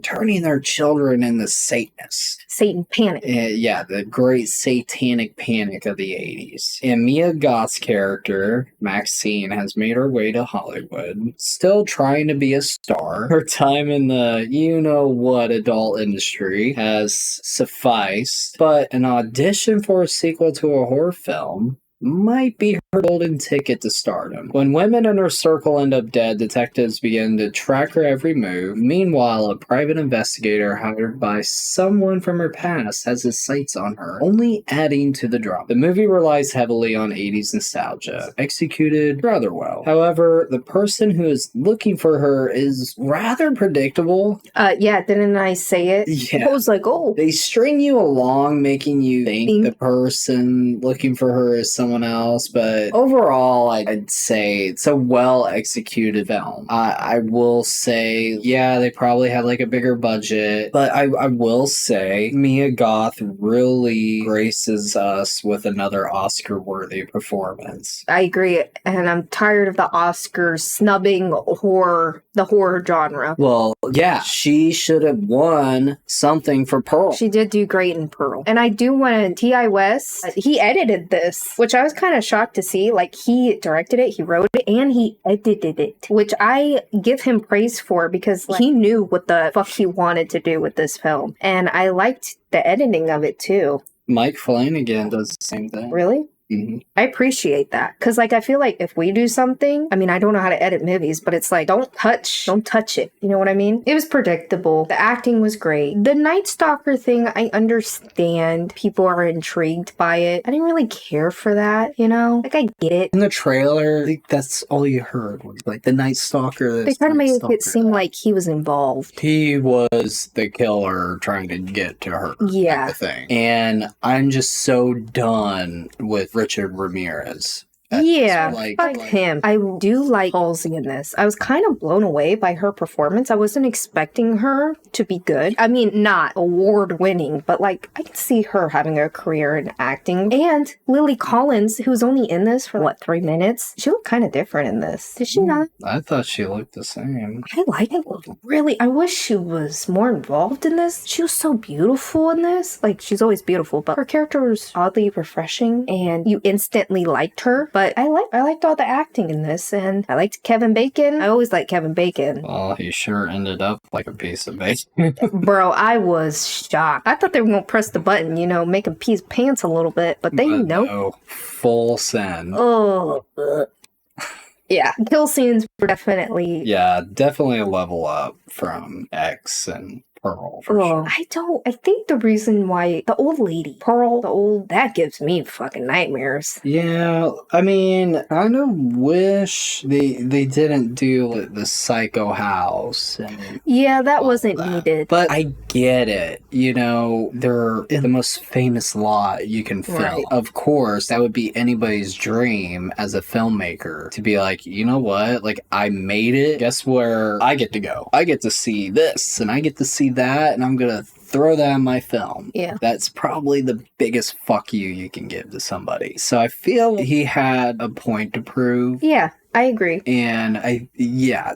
turning their children into Satanists. Satan panic. Yeah, the great satanic panic of the 80s. And Mia Goth's character, Maxine, has made her way to Hollywood, still trying to be a star. Her time in the you-know-what adult industry has sufficed, but an audition for a sequel to a horror film might be her golden ticket to stardom. When women in her circle end up dead, detectives begin to track her every move. Meanwhile, a private investigator hired by someone from her past has his sights on her, only adding to the drama. The movie relies heavily on 80s nostalgia, executed rather well. However, the person who is looking for her is rather predictable. Yeah, didn't I say it? Yeah. I was like, oh. They string you along, making you think the person looking for her is someone else, but overall, I'd say it's a well-executed film. I will say, yeah, they probably had like a bigger budget, but I will say Mia Goth really graces us with another Oscar-worthy performance. I agree, and I'm tired of the Oscars snubbing the horror genre. Well, yeah, she should have won something for Pearl. She did do great in Pearl. And I do want to, T.I. West, he edited this, which I was kind of shocked to see. Like, he directed it, he wrote it, and he edited it, which I give him praise for because he knew what the fuck he wanted to do with this film. And I liked the editing of it too. Mike Flanagan does the same thing. Really? I appreciate that. Because, like, I feel like if we do something, I mean, I don't know how to edit movies, but it's like, don't touch it. You know what I mean? It was predictable. The acting was great. The Night Stalker thing, I understand people are intrigued by it. I didn't really care for that, you know? Like, I get it. In the trailer, I think that's all you heard was like the Night Stalker. They kind of made it seem like he was involved. He was the killer trying to get to her. Yeah. Type of thing. And I'm just so done with Richard Ramirez. Yeah, fuck him. I do like Halsey in this. I was kind of blown away by her performance. I wasn't expecting her to be good. I mean, not award-winning, but like, I can see her having a career in acting. And Lily Collins, who's only in this for, 3 minutes? She looked kind of different in this. Did she not? I thought she looked the same. I like it. Really, I wish she was more involved in this. She was so beautiful in this. Like, she's always beautiful, but her character was oddly refreshing, and you instantly liked her. But I liked all the acting in this, and I liked Kevin Bacon. I always liked Kevin Bacon. Well, he sure ended up like a piece of bacon. Bro, I was shocked. I thought they were going to press the button, make him pee his pants a little bit, but they know. No, full send. Oh, yeah. Kill scenes were definitely... Yeah, definitely a level up from X and Pearl. For sure. I think the reason why the old lady, Pearl, that gives me fucking nightmares. Yeah, I mean, I kind of wish they didn't do the Psycho House. Yeah, that wasn't needed. But I get it. They're in the most famous lot you can film. Right. Of course, that would be anybody's dream as a filmmaker to be like, you know what? Like, I made it. Guess where I get to go? I get to see this, and I get to see that, and I'm gonna throw that in my film. Yeah. That's probably the biggest fuck you can give to somebody. So I feel he had a point to prove. Yeah, I agree. And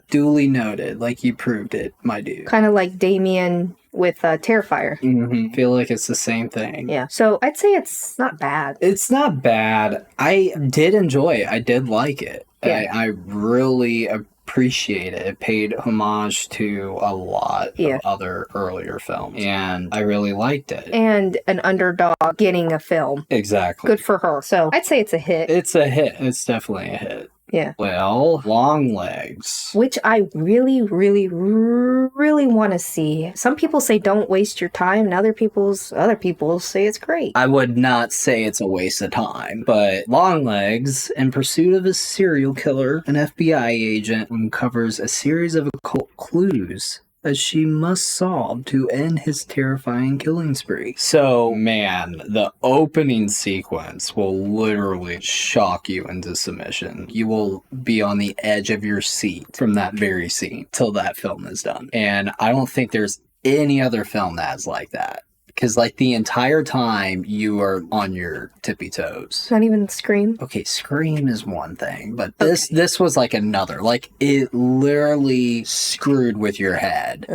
duly noted. Like, you proved it, my dude. Kind of like Damien with Terrifier. Mm-hmm. Feel like it's the same thing. Yeah. So I'd say it's not bad. It's not bad. I did enjoy it. I did like it. Yeah. I really appreciate it. It paid homage to a lot of other earlier films, and I really liked it. And an underdog getting a film. Exactly. Good for her. So I'd say it's a hit. It's a hit. It's definitely a hit. Yeah. Well, Longlegs. Which I really, really, really want to see. Some people say don't waste your time, and other people say it's great. I would not say it's a waste of time, but Longlegs, in pursuit of a serial killer, an FBI agent uncovers a series of occult clues that she must solve to end his terrifying killing spree. So, man, the opening sequence will literally shock you into submission. You will be on the edge of your seat from that very scene till that film is done. And I don't think there's any other film that's like that. Because, the entire time, you are on your tippy toes. Not even Scream? Okay, Scream is one thing, but this was, another. It literally screwed with your head.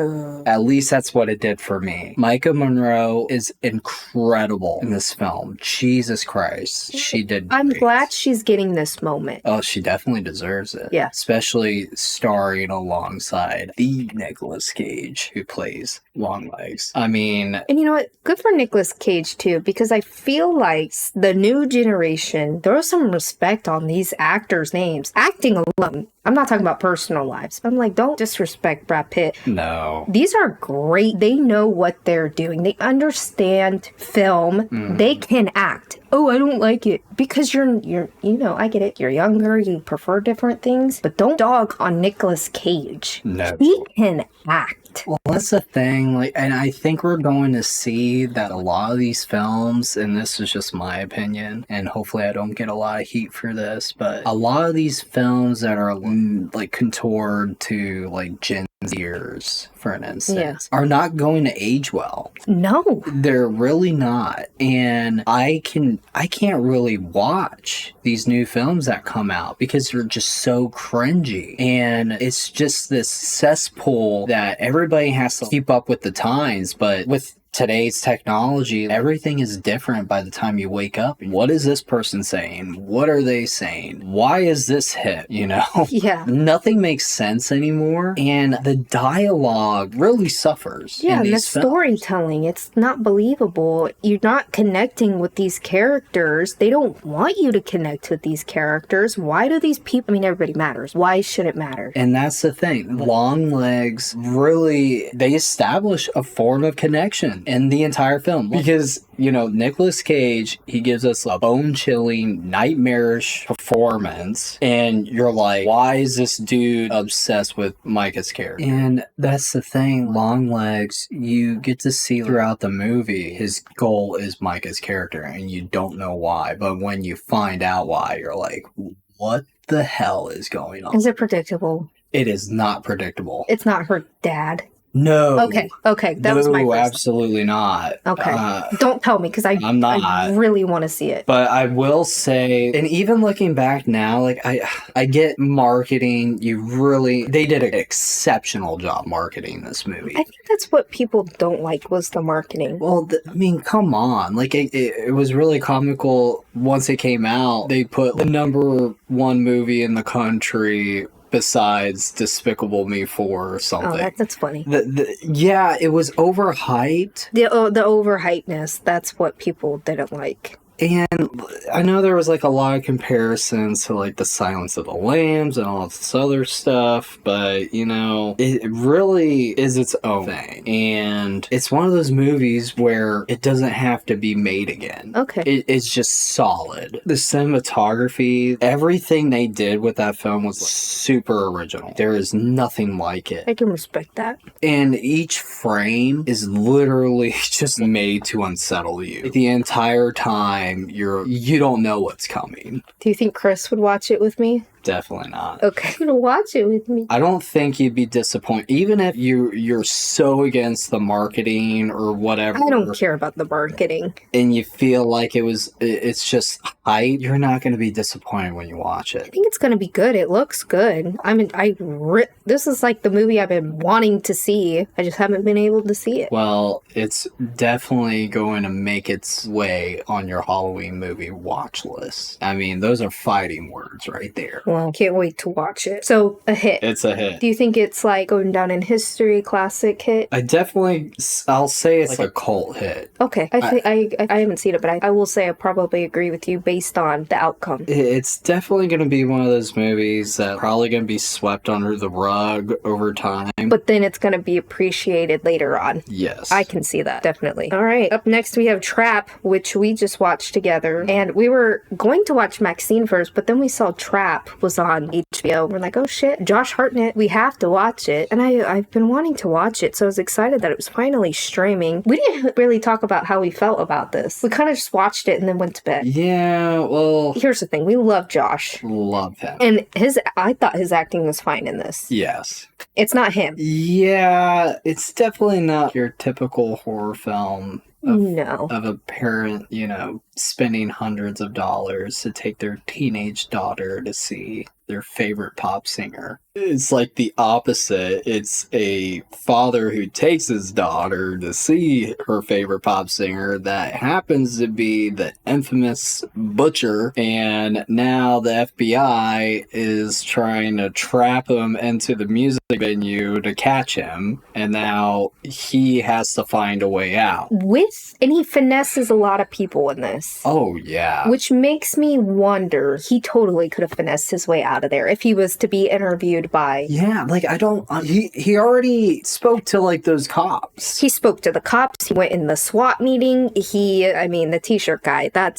At least that's what it did for me. Micah Monroe is incredible in this film. Jesus Christ. She did great. I'm glad she's getting this moment. Oh, she definitely deserves it. Yeah. Especially starring alongside the Nicolas Cage, who plays Longlegs. I mean... And you know what? Good for Nicolas Cage, too, because I feel like the new generation, there was some respect on these actors' names. Acting alone. I'm not talking about personal lives. I'm like, don't disrespect Brad Pitt. No. These are great. They know what they're doing. They understand film. They can act. Oh, I don't like it. Because you're, I get it. You're younger. You prefer different things. But don't dog on Nicolas Cage. No. He can act. Well, that's the thing. And I think we're going to see that a lot of these films, and this is just my opinion, and hopefully I don't get a lot of heat for this, but a lot of these films that are contoured to Gen Zers, for an instance, are not going to age well. No. They're really not. And I can't really watch these new films that come out because they're just so cringy. And it's just this cesspool that everybody has to keep up with the times. But with today's technology, everything is different by the time you wake up. What is this person saying? What are they saying? Why is this hit? You know? Yeah. Nothing makes sense anymore. And the dialogue really suffers. Yeah, in and the these films. storytelling, it's not believable. You're not connecting with these characters. They don't want you to connect with these characters. Why do these people, I mean, everybody matters. Why should it matter? And that's the thing. Longlegs really, they establish a form of connection in the entire film. Because, you know, Nicolas Cage, he gives us a bone-chilling, nightmarish performance. And you're like, why is this dude obsessed with Micah's character? And that's the thing. Longlegs, you get to see throughout the movie, his goal is Micah's character. And you don't know why. But when you find out why, you're like, what the hell is going on? Is it predictable? It is not predictable. It's not her dad. No. Okay, that was my No, first. absolutely not. Okay, don't tell me because I'm not. I really want to see it. But I will say, and even looking back now, like I get marketing. They did an exceptional job marketing this movie. I think that's what people don't like was the marketing. Well, I mean, come on. Like, it was really comical once it came out. They put the number one movie in the country besides Despicable Me 4 or something. Oh, that's funny. Yeah, it was overhyped. The overhypeness, that's what people didn't like. And I know there was like a lot of comparisons to like The Silence of the Lambs and all this other stuff, but you know, it really is its own thing. And it's one of those movies where it doesn't have to be made again. Okay. It's just solid. The cinematography, everything they did with that film was super original. There is nothing like it. I can respect that. And each frame is literally just made to unsettle you. The entire time you don't know what's coming. Do you think Chris would watch it with me? Definitely not. Okay, you're gonna watch it with me. I don't think you'd be disappointed, even if you're so against the marketing or whatever. I don't care about the marketing. And you feel like it's just hype. You're not going to be disappointed when you watch it. I think it's gonna be good. It looks good. I mean, this is like the movie I've been wanting to see. I just haven't been able to see it. Well, it's definitely going to make its way on your Halloween movie watch list. I mean, those are fighting words right there. Well, can't wait to watch it. So, a hit. It's a hit. Do you think it's like going down in history, classic hit? I'll say it's like a cult hit. Okay, I haven't seen it, but I will say I probably agree with you based on the outcome. It's definitely going to be one of those movies that probably going to be swept under the rug over time. But then it's going to be appreciated later on. Yes. I can see that, definitely. All right, up next we have Trap, which we just watched together. And we were going to watch Maxine first, but then we saw Trap was on HBO. We're like, oh shit, Josh Hartnett, we have to watch it. And I've been wanting to watch it, so I was excited that it was finally streaming. We didn't really talk about how we felt about this. We kind of just watched it and then went to bed. Yeah, well... Here's the thing, we love Josh. Love him. And I thought his acting was fine in this. Yes. It's not him. Yeah, it's definitely not your typical horror film. Of a parent, you know, spending hundreds of dollars to take their teenage daughter to see their favorite pop singer. It's like the opposite. It's a father who takes his daughter to see her favorite pop singer that happens to be the infamous Butcher, and now the FBI is trying to trap him into the music venue to catch him, and now he has to find a way out. And he finesses a lot of people in this. Oh, yeah. Which makes me wonder, he totally could have finessed his way out of there if he was to be interviewed by... Yeah, like, he already spoke to, like, those cops. He spoke to the cops, he went in the SWAT meeting, the t-shirt guy, that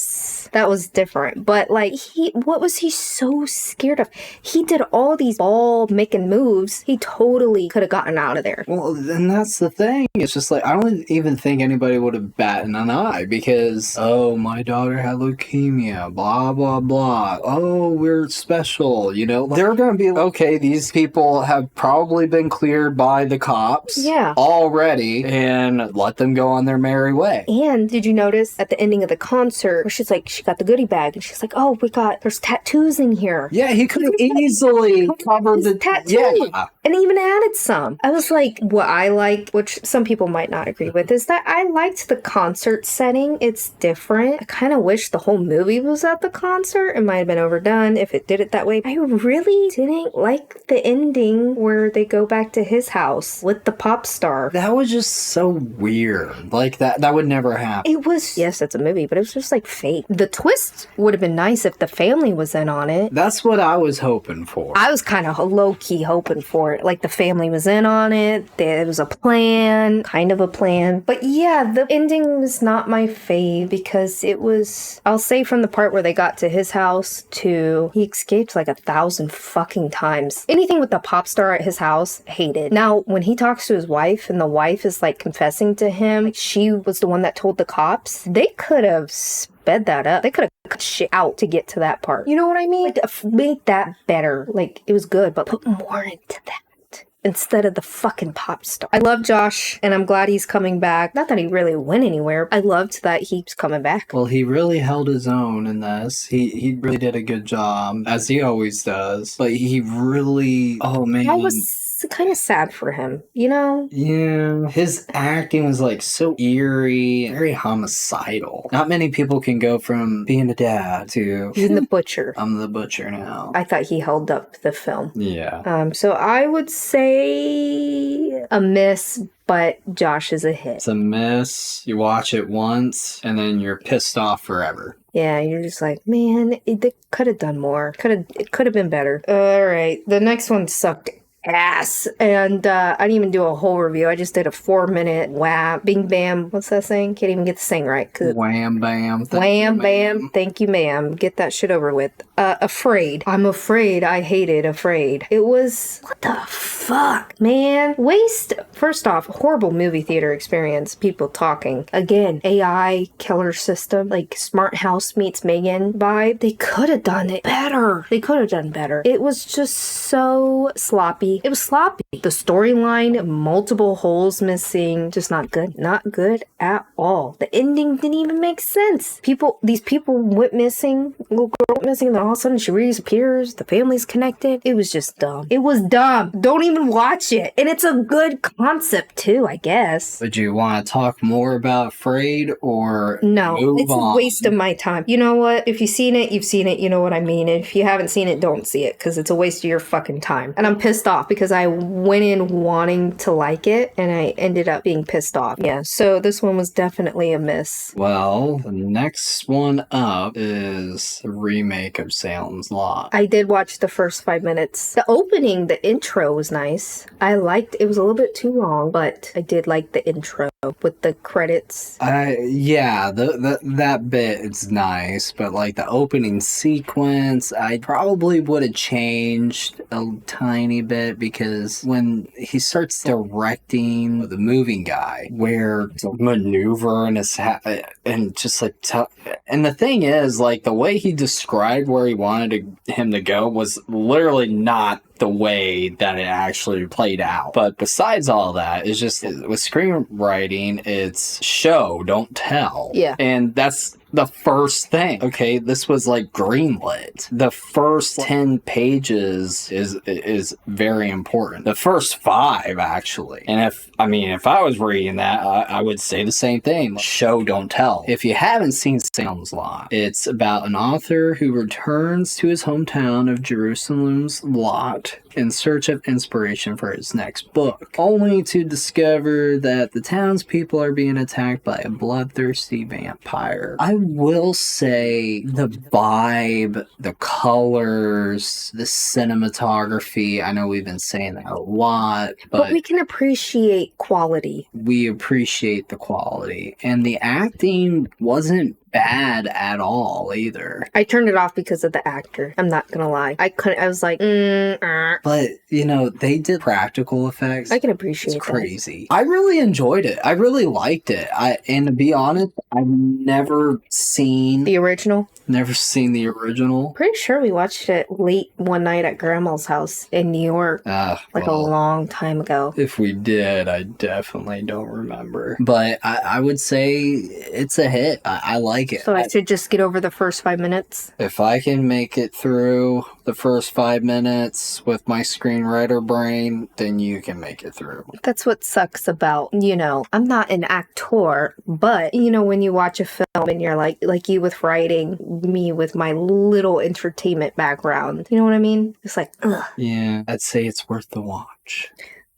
was different. But, like, what was he so scared of? He did all these ball-making moves, he totally could have gotten out of there. Well, and that's the thing, it's just like, I don't even think anybody would have batted an eye, because, oh, my daughter had leukemia, blah, blah, blah, oh, we're special, you know? They're gonna be, okay, these people have probably been cleared by the cops Yeah. already and let them go on their merry way. And did you notice at the ending of the concert where she's like, she got the goodie bag and she's like, oh, there's tattoos in here. Yeah, he could have easily covered the tattoo. Yeah. And even added some. I was like, what I like, which some people might not agree with, is that I liked the concert setting. It's different. I kind of wish the whole movie was at the concert. It might have been overdone if it did it that way. I really didn't like the ending where they go back to his house with the pop star. That was just so weird. Like, that would never happen. It was, yes, it's a movie, but it was just like fake. The twist would have been nice if the family was in on it. That's what I was hoping for. I was kind of low-key hoping for it. Like, the family was in on it. There was a plan, kind of a plan. But yeah, the ending was not my fave because it was, I'll say from the part where they got to his house to he escaped like 1,000 fucking times. Anything with the pop star at his house, hated. Now, when he talks to his wife and the wife is like confessing to him, like she was the one that told the cops, they could have sped that up. They could have cut shit out to get to that part. You know what I mean? Like, made that better. Like, it was good, but put more into that instead of the fucking pop star. I love Josh, and I'm glad he's coming back. Not that he really went anywhere. I loved that he's coming back. Well, he really held his own in this. He really did a good job, as he always does. But he really, oh man. I was kind of sad for him, you know? Yeah, his acting was like so eerie, very homicidal. Not many people can go from being a dad to Being the butcher. I'm the butcher now. I thought he held up the film. Yeah. So I would say a miss, but Josh is a hit. It's a miss. You watch it once and then you're pissed off forever. Yeah, you're just like, man, they could have done more. It could have been better. All right, the next one sucked ass, and I didn't even do a whole review. I just did a 4-minute wham, bing bam. What's that saying? Can't even get the saying right. Wham bam. Wham bam. Thank you, ma'am. Get that shit over with. Afraid. I'm afraid. I hated Afraid. It was, what the fuck, man? First off, horrible movie theater experience. People talking. Again, AI killer system, like Smart House meets Megan vibe. They could have done it better. It was just so sloppy. It was sloppy. The storyline, multiple holes missing, just not good. Not good at all. The ending didn't even make sense. These people went missing, little girl went missing, and then all of a sudden she reappears, the family's connected. It was just dumb. It was dumb. Don't even watch it. And it's a good concept too, I guess. Would you want to talk more about Afraid or No, move it's on? a waste of my time. You know what? If you've seen it, you've seen it. You know what I mean? And if you haven't seen it, don't see it because it's a waste of your fucking time. And I'm pissed off because I went in wanting to like it and I ended up being pissed off. Yeah, so this one was definitely a miss. Well, the next one up is the remake of Salem's Lot. I did watch the first 5 minutes. The opening, the intro was nice. I liked it. Was a little bit too long, but I did like the intro with the credits. Yeah, that bit is nice, but like the opening sequence, I probably would have changed a tiny bit because when he starts directing the moving guy, where the maneuver and his and just like and the thing is, like the way he described where he wanted him to go was literally not the way that it actually played out. But besides all that, it's just with screenwriting, it's show, don't tell. Yeah. And that's the first thing. Okay, this was like greenlit. The first 10 pages is very important. The first 5 actually. And if I was reading that, I would say the same thing. Show, don't tell. If you haven't seen Salem's Lot, it's about an author who returns to his hometown of Jerusalem's Lot in search of inspiration for his next book, only to discover that the townspeople are being attacked by a bloodthirsty vampire. I will say the vibe, the colors, the cinematography, I know we've been saying that a lot, but we can appreciate quality. we appreciate the quality. And the acting wasn't bad at all either. I turned it off because of the actor. I'm not gonna lie. I was like, But, they did practical effects. I can appreciate It's that. crazy. I really enjoyed it. I really liked it. And to be honest, I've never seen The original? the original. Pretty sure we watched it late one night at Grandma's house in New York, a long time ago. If we did, I definitely don't remember. But I would say it's a hit. I like it. So I should just get over the first 5 minutes. If I can make it through the first 5 minutes with my screenwriter brain, then you can make it through. That's what sucks about, I'm not an actor, but, when you watch a film and you're like you with writing, me with my little entertainment background, you know what I mean? It's like, ugh. Yeah, I'd say it's worth the watch.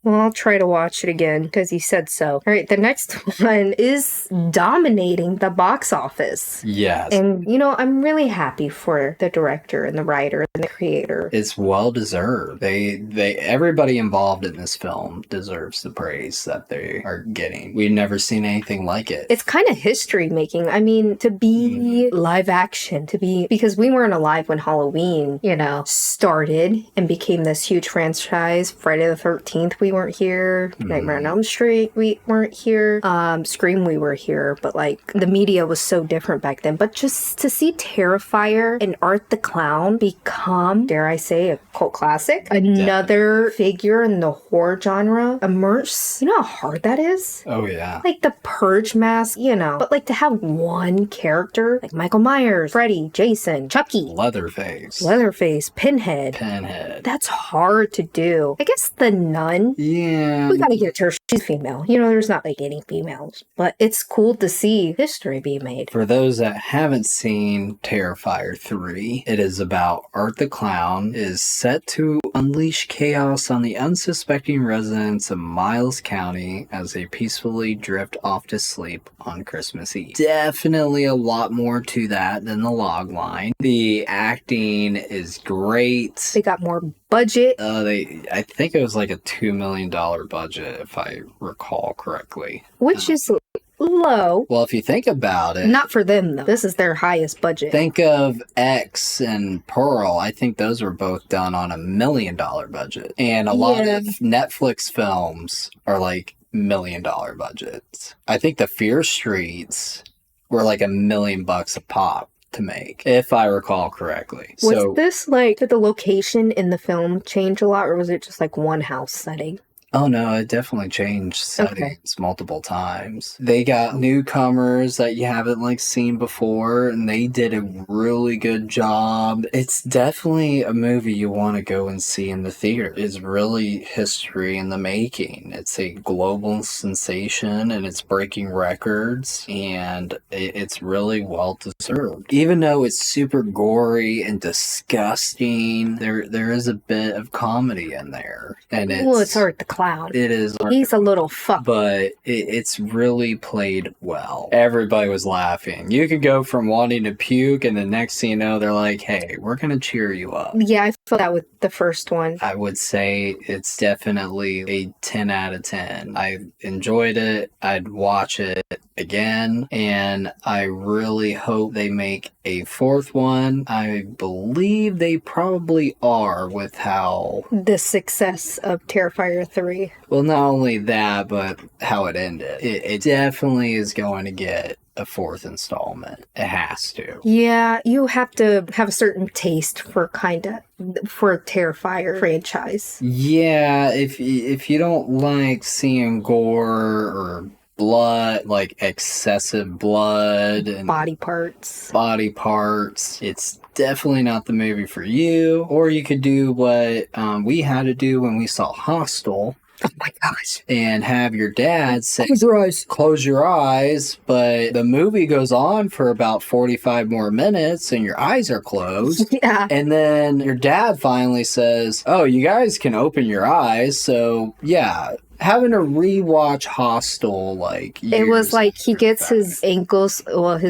Well, I'll try to watch it again because you said so. All right, the next one is dominating the box office. Yes. And, I'm really happy for the director and the writer and the creator. It's well deserved. Everybody involved in this film deserves the praise that they are getting. We've never seen anything like it. It's kind of history making. I mean, to be live action, because we weren't alive when Halloween, started and became this huge franchise. Friday the 13th, we weren't here. Nightmare on Elm Street, we weren't here. Scream, we were here. But the media was so different back then. But just to see Terrifier and Art the Clown become, dare I say, a cult classic, another figure in the horror genre, immerse. You know how hard that is? Oh, yeah. The Purge mask, But to have one character, like Michael Myers, Freddy, Jason, Chucky, Leatherface, Pinhead. That's hard to do. I guess the Nun. Yeah. We gotta get her. She's female. There's not any females. But it's cool to see history be made. For those that haven't seen Terrifier 3, it is about Art the Clown is set to unleash chaos on the unsuspecting residents of Miles County as they peacefully drift off to sleep on Christmas Eve. Definitely a lot more to that than the log line. The acting is great. They got more budget. I think it was a $2 million budget, if I recall correctly. Which is low. Well, if you think about it. Not for them, though. This is their highest budget. Think of X and Pearl. I think those were both done on $1 million budget. And a lot of Netflix films are $1 million budgets. I think the Fear Streets were $1 million a pop to make, if I recall correctly. Was this did the location in the film change a lot, or was it just one house setting? Oh no, it definitely changed settings multiple times. They got newcomers that you haven't seen before, and they did a really good job. It's definitely a movie you want to go and see in the theater. It's really history in the making. It's a global sensation, and it's breaking records, and it's really well deserved. Even though it's super gory and disgusting, there is a bit of comedy in there, and it's Art the Clown. It is. He's a little fuck. But it's really played well. Everybody was laughing. You could go from wanting to puke, and the next thing you know, they're like, hey, we're going to cheer you up. Yeah, I felt that with the first one. I would say it's definitely a 10 out of 10. I enjoyed it. I'd watch it again, and I really hope they make a fourth one. I believe they probably are with how the success of Terrifier 3. Well, not only that, but how it ended. It definitely is going to get a fourth installment. It has to. Yeah, you have to have a certain taste for a Terrifier franchise. Yeah, if you don't like seeing gore or blood, excessive blood and body parts, it's definitely not the movie for you. Or you could do what we had to do when we saw Hostel. Oh my gosh. And have your dad say, Close your eyes. But the movie goes on for about 45 more minutes and your eyes are closed. Yeah. And then your dad finally says, oh, you guys can open your eyes. So, yeah. Having to rewatch Hostel, it was he gets his ankles,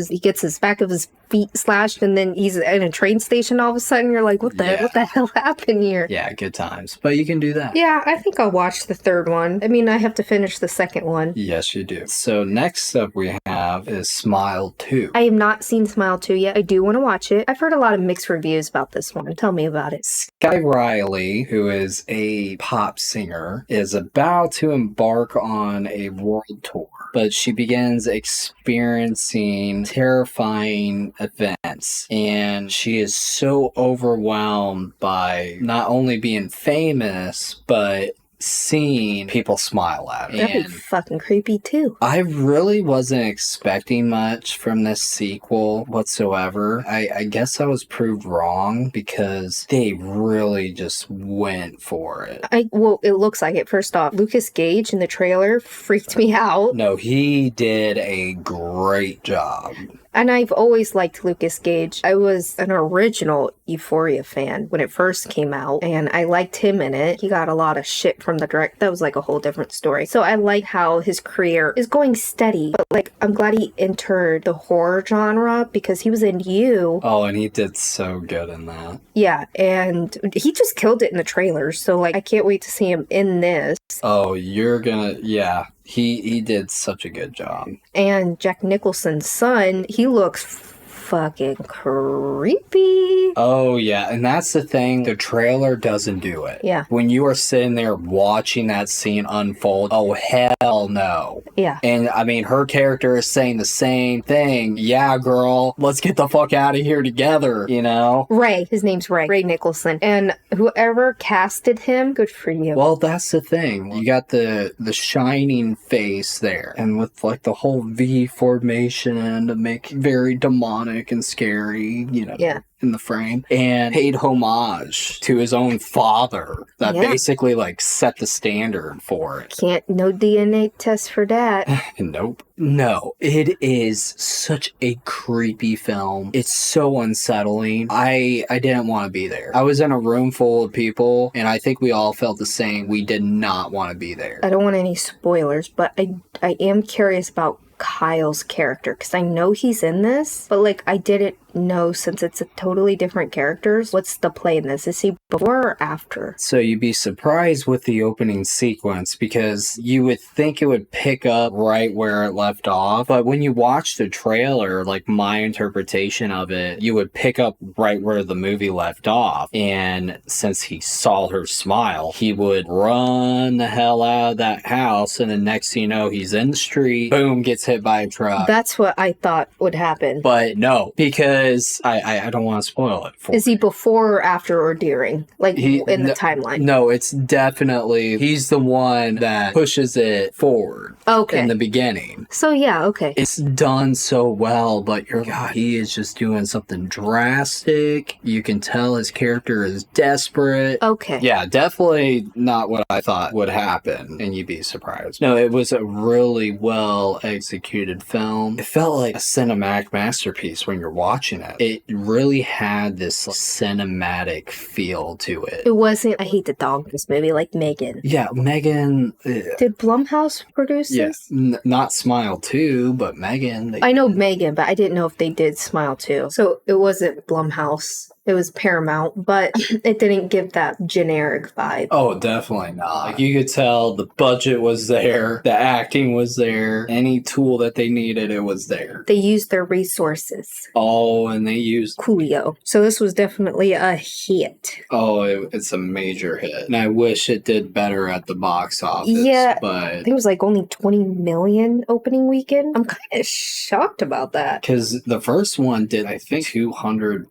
he gets his back of his feet slashed, and then he's in a train station all of a sudden. You're like, what the hell happened here? Yeah, good times. But you can do that. Yeah, I think I'll watch the third one. I mean, I have to finish the second one. Yes, you do. So next up we have is Smile 2. I have not seen Smile 2 yet. I do want to watch it. I've heard a lot of mixed reviews about this one. Tell me about it. Sky Riley, who is a pop singer, is about to embark on a world tour, but she begins experiencing terrifying events, and she is so overwhelmed by not only being famous, but seeing people smile at her. That'd be fucking creepy too. I really wasn't expecting much from this sequel whatsoever. I guess I was proved wrong because they really just went for it. Well, it looks like it. First off, Lucas Gage in the trailer freaked me out. No, he did a great job. And I've always liked Lucas Gage. I was an original Euphoria fan when it first came out, and I liked him in it. He got a lot of shit from the direct. That was like a whole different story. So I like how his career is going steady, but like I'm glad he entered the horror genre because he was in You. Oh, and he did so good in that. Yeah, and he just killed it in the trailers. So like I can't wait to see him in this. Oh, you're gonna, yeah. He did such a good job. And Jack Nicholson's son, he looks fucking creepy. Oh, yeah. And that's the thing. The trailer doesn't do it. Yeah. When you are sitting there watching that scene unfold, oh, hell no. Yeah. And, I mean, her character is saying the same thing. Yeah, girl, let's get the fuck out of here together, you know? Ray. His name's Ray. Ray Nicholson. And whoever casted him, good for you. Well, that's the thing. You got the shining face there. And with, like, the whole V formation to make it very demonic and scary, you know. Yeah. In the frame, and paid homage to his own father that basically like set the standard for it. No DNA test for that. Nope. No, it is such a creepy film. It's so unsettling. I didn't want to be there. I was in a room full of people, and I think we all felt the same. We did not want to be there. I don't want any spoilers, but I am curious about Kyle's character because I know he's in this, but like I didn't know, since it's a totally different characters, what's the play in this? Is he before or after? So you'd be surprised with the opening sequence because you would think it would pick up right where it left off, but when you watch the trailer, like my interpretation of it, you would pick up right where the movie left off, and since he saw her smile, he would run the hell out of that house, and the next thing you know, he's in the street, boom, gets hit by a truck. That's what I thought would happen. But no, because I don't want to spoil it for Is he before or after or during? Like in the timeline? No, it's definitely, he's the one that pushes it forward. Okay. In the beginning. So yeah, okay. It's done so well, but he is just doing something drastic. You can tell his character is desperate. Okay. Yeah, definitely not what I thought would happen, and you'd be surprised. No, it was a really well executed film. It felt like a cinematic masterpiece when you're watching it. It really had this cinematic feel to it. It wasn't, I hate the dog in this movie, like Megan. Yeah, Megan. Did Blumhouse produce this? Not Smile 2, but Megan. I know Megan, but I didn't know if they did Smile 2. So it wasn't Blumhouse. It was Paramount, but it didn't give that generic vibe. Oh, definitely not. Like, you could tell the budget was there, the acting was there, any tool that they needed, it was there. They used their resources. Oh, and they used Coolio. So this was definitely a hit. Oh, it's a major hit. And I wish it did better at the box office. Yeah, but I think it was like only 20 million opening weekend. I'm kind of shocked about that. Because the first one did, I think, $250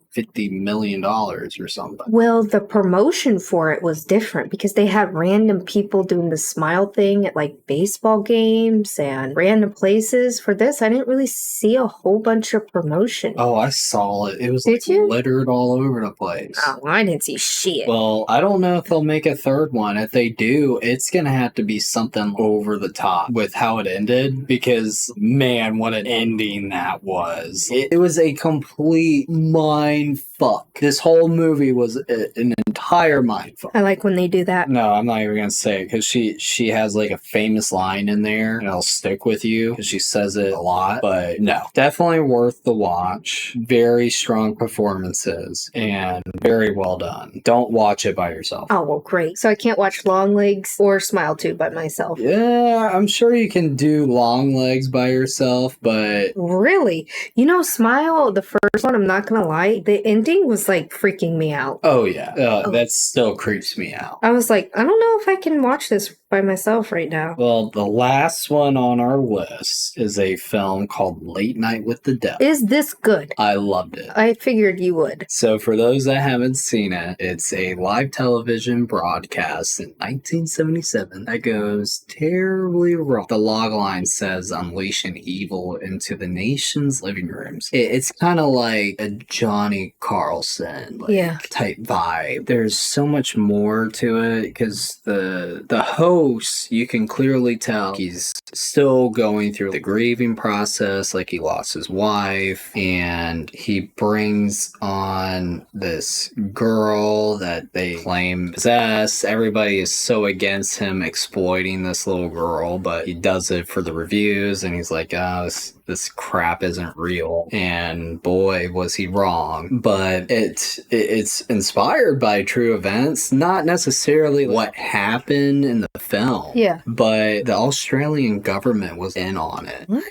million or something. Well, the promotion for it was different because they had random people doing the smile thing at like baseball games and random places. For this, I didn't really see a whole bunch of promotion. Oh, I saw it. It was Did you? littered all over the place. Oh, I didn't see shit. Well, I don't know if they'll make a third one. If they do, it's going to have to be something over the top with how it ended because, man, what an ending that was. It was a complete mind fuck. This whole movie was an entire entire mind fuck. I like when they do that. No, I'm not even gonna say it because she has like a famous line in there and it'll stick with you because she says it a lot. But no, definitely worth the watch. Very strong performances and very well done. Don't watch it by yourself. Oh, well, great. So I can't watch Longlegs or Smile 2 by myself. Yeah, I'm sure you can do Longlegs by yourself, but Really? You know, Smile, the first one, I'm not gonna lie, the ending was like freaking me out. oh yeah, that still creeps me out. I was like, I don't know if I can watch this by myself right now. Well, the last one on our list is a film called Late Night with the Devil. Is this good? I loved it. I figured you would. So, for those that haven't seen it, it's a live television broadcast in 1977 that goes terribly wrong. The logline says unleashing evil into the nation's living rooms. It's kind of like a Johnny Carlson Yeah. type vibe. There's so much more to it because the host, you can clearly tell he's still going through the grieving process, like he lost his wife, and he brings on this girl that they claim possess. Everybody is so against him exploiting this little girl, but he does it for the reviews, and he's like, oh, this crap isn't real. And boy, was he wrong. But it's inspired by true events, not necessarily what happened in the film. Yeah. But the Australian government was in on it. What?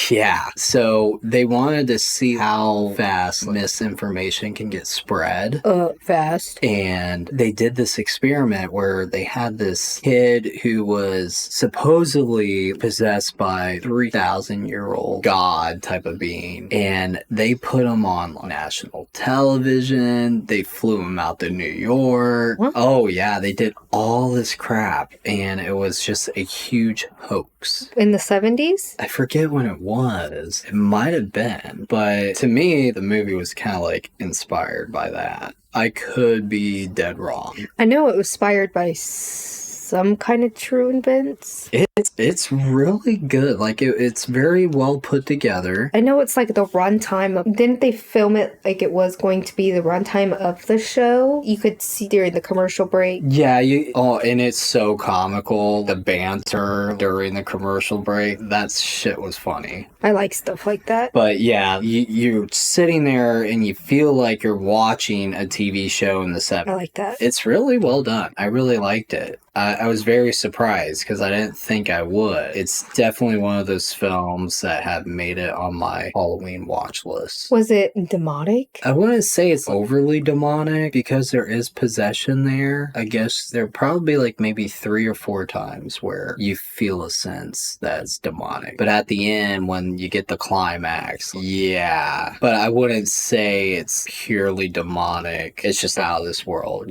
Yeah. So they wanted to see how fast misinformation can get spread. Fast. And they did this experiment where they had this kid who was supposedly possessed by 3,000-year-old god type of being. And they put him on national television. They flew him out to New York. What? Oh, yeah. They did all this crap. And it was just a huge hoax. In the 70s? I forget when it was. It might have been. But to me, the movie was kind of like inspired by that. I could be dead wrong. I know it was inspired by some kind of true events. It's really good. Like it's very well put together. I know it's like the runtime of, didn't they film it like it was going to be the runtime of the show? You could see during the commercial break. Yeah, and it's so comical. The banter during the commercial break, that shit was funny. I like stuff like that. But yeah, you're sitting there and you feel like you're watching a TV show in the 70s. I like that. It's really well done. I really liked it. I was very surprised because I didn't think I would. It's definitely one of those films that have made it on my Halloween watch list. Was it demonic? I wouldn't say it's overly demonic because there is possession there. I guess there are probably like maybe 3 or 4 times where you feel a sense that it's demonic. But at the end, when you get the climax, yeah. But I wouldn't say it's purely demonic. It's just out of this world.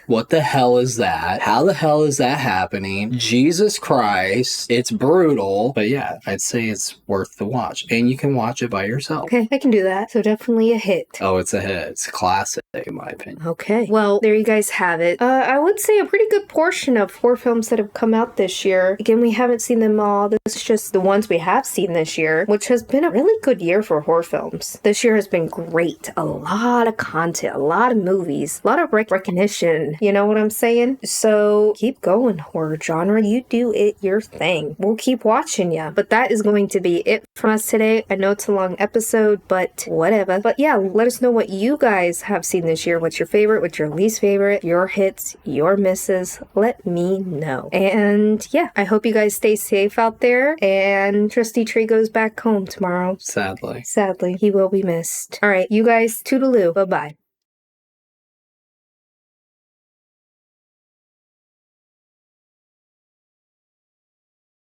What the hell is that? How the hell is that happening? Jesus Christ. It's brutal. But yeah, I'd say it's worth the watch. And you can watch it by yourself. Okay, I can do that. So definitely a hit. Oh, it's a hit. It's a classic, in my opinion. Okay. Well, there you guys have it. I would say a pretty good portion of horror films that have come out this year. Again, we haven't seen them all. This is just the ones we have seen this year, which has been a really good year for horror films. This year has been great. A lot of content, a lot of movies, a lot of recognition. You know what I'm saying? So keep going, horror genre. You do it your thing. We'll keep watching ya. But that is going to be it from us today. I know it's a long episode, but whatever. But yeah, let us know what you guys have seen this year. What's your favorite? What's your least favorite? Your hits, your misses. Let me know. And yeah, I hope you guys stay safe out there. And Trusty Tree goes back home tomorrow. Sadly. Sadly, he will be missed. All right, you guys, toodaloo. Bye-bye.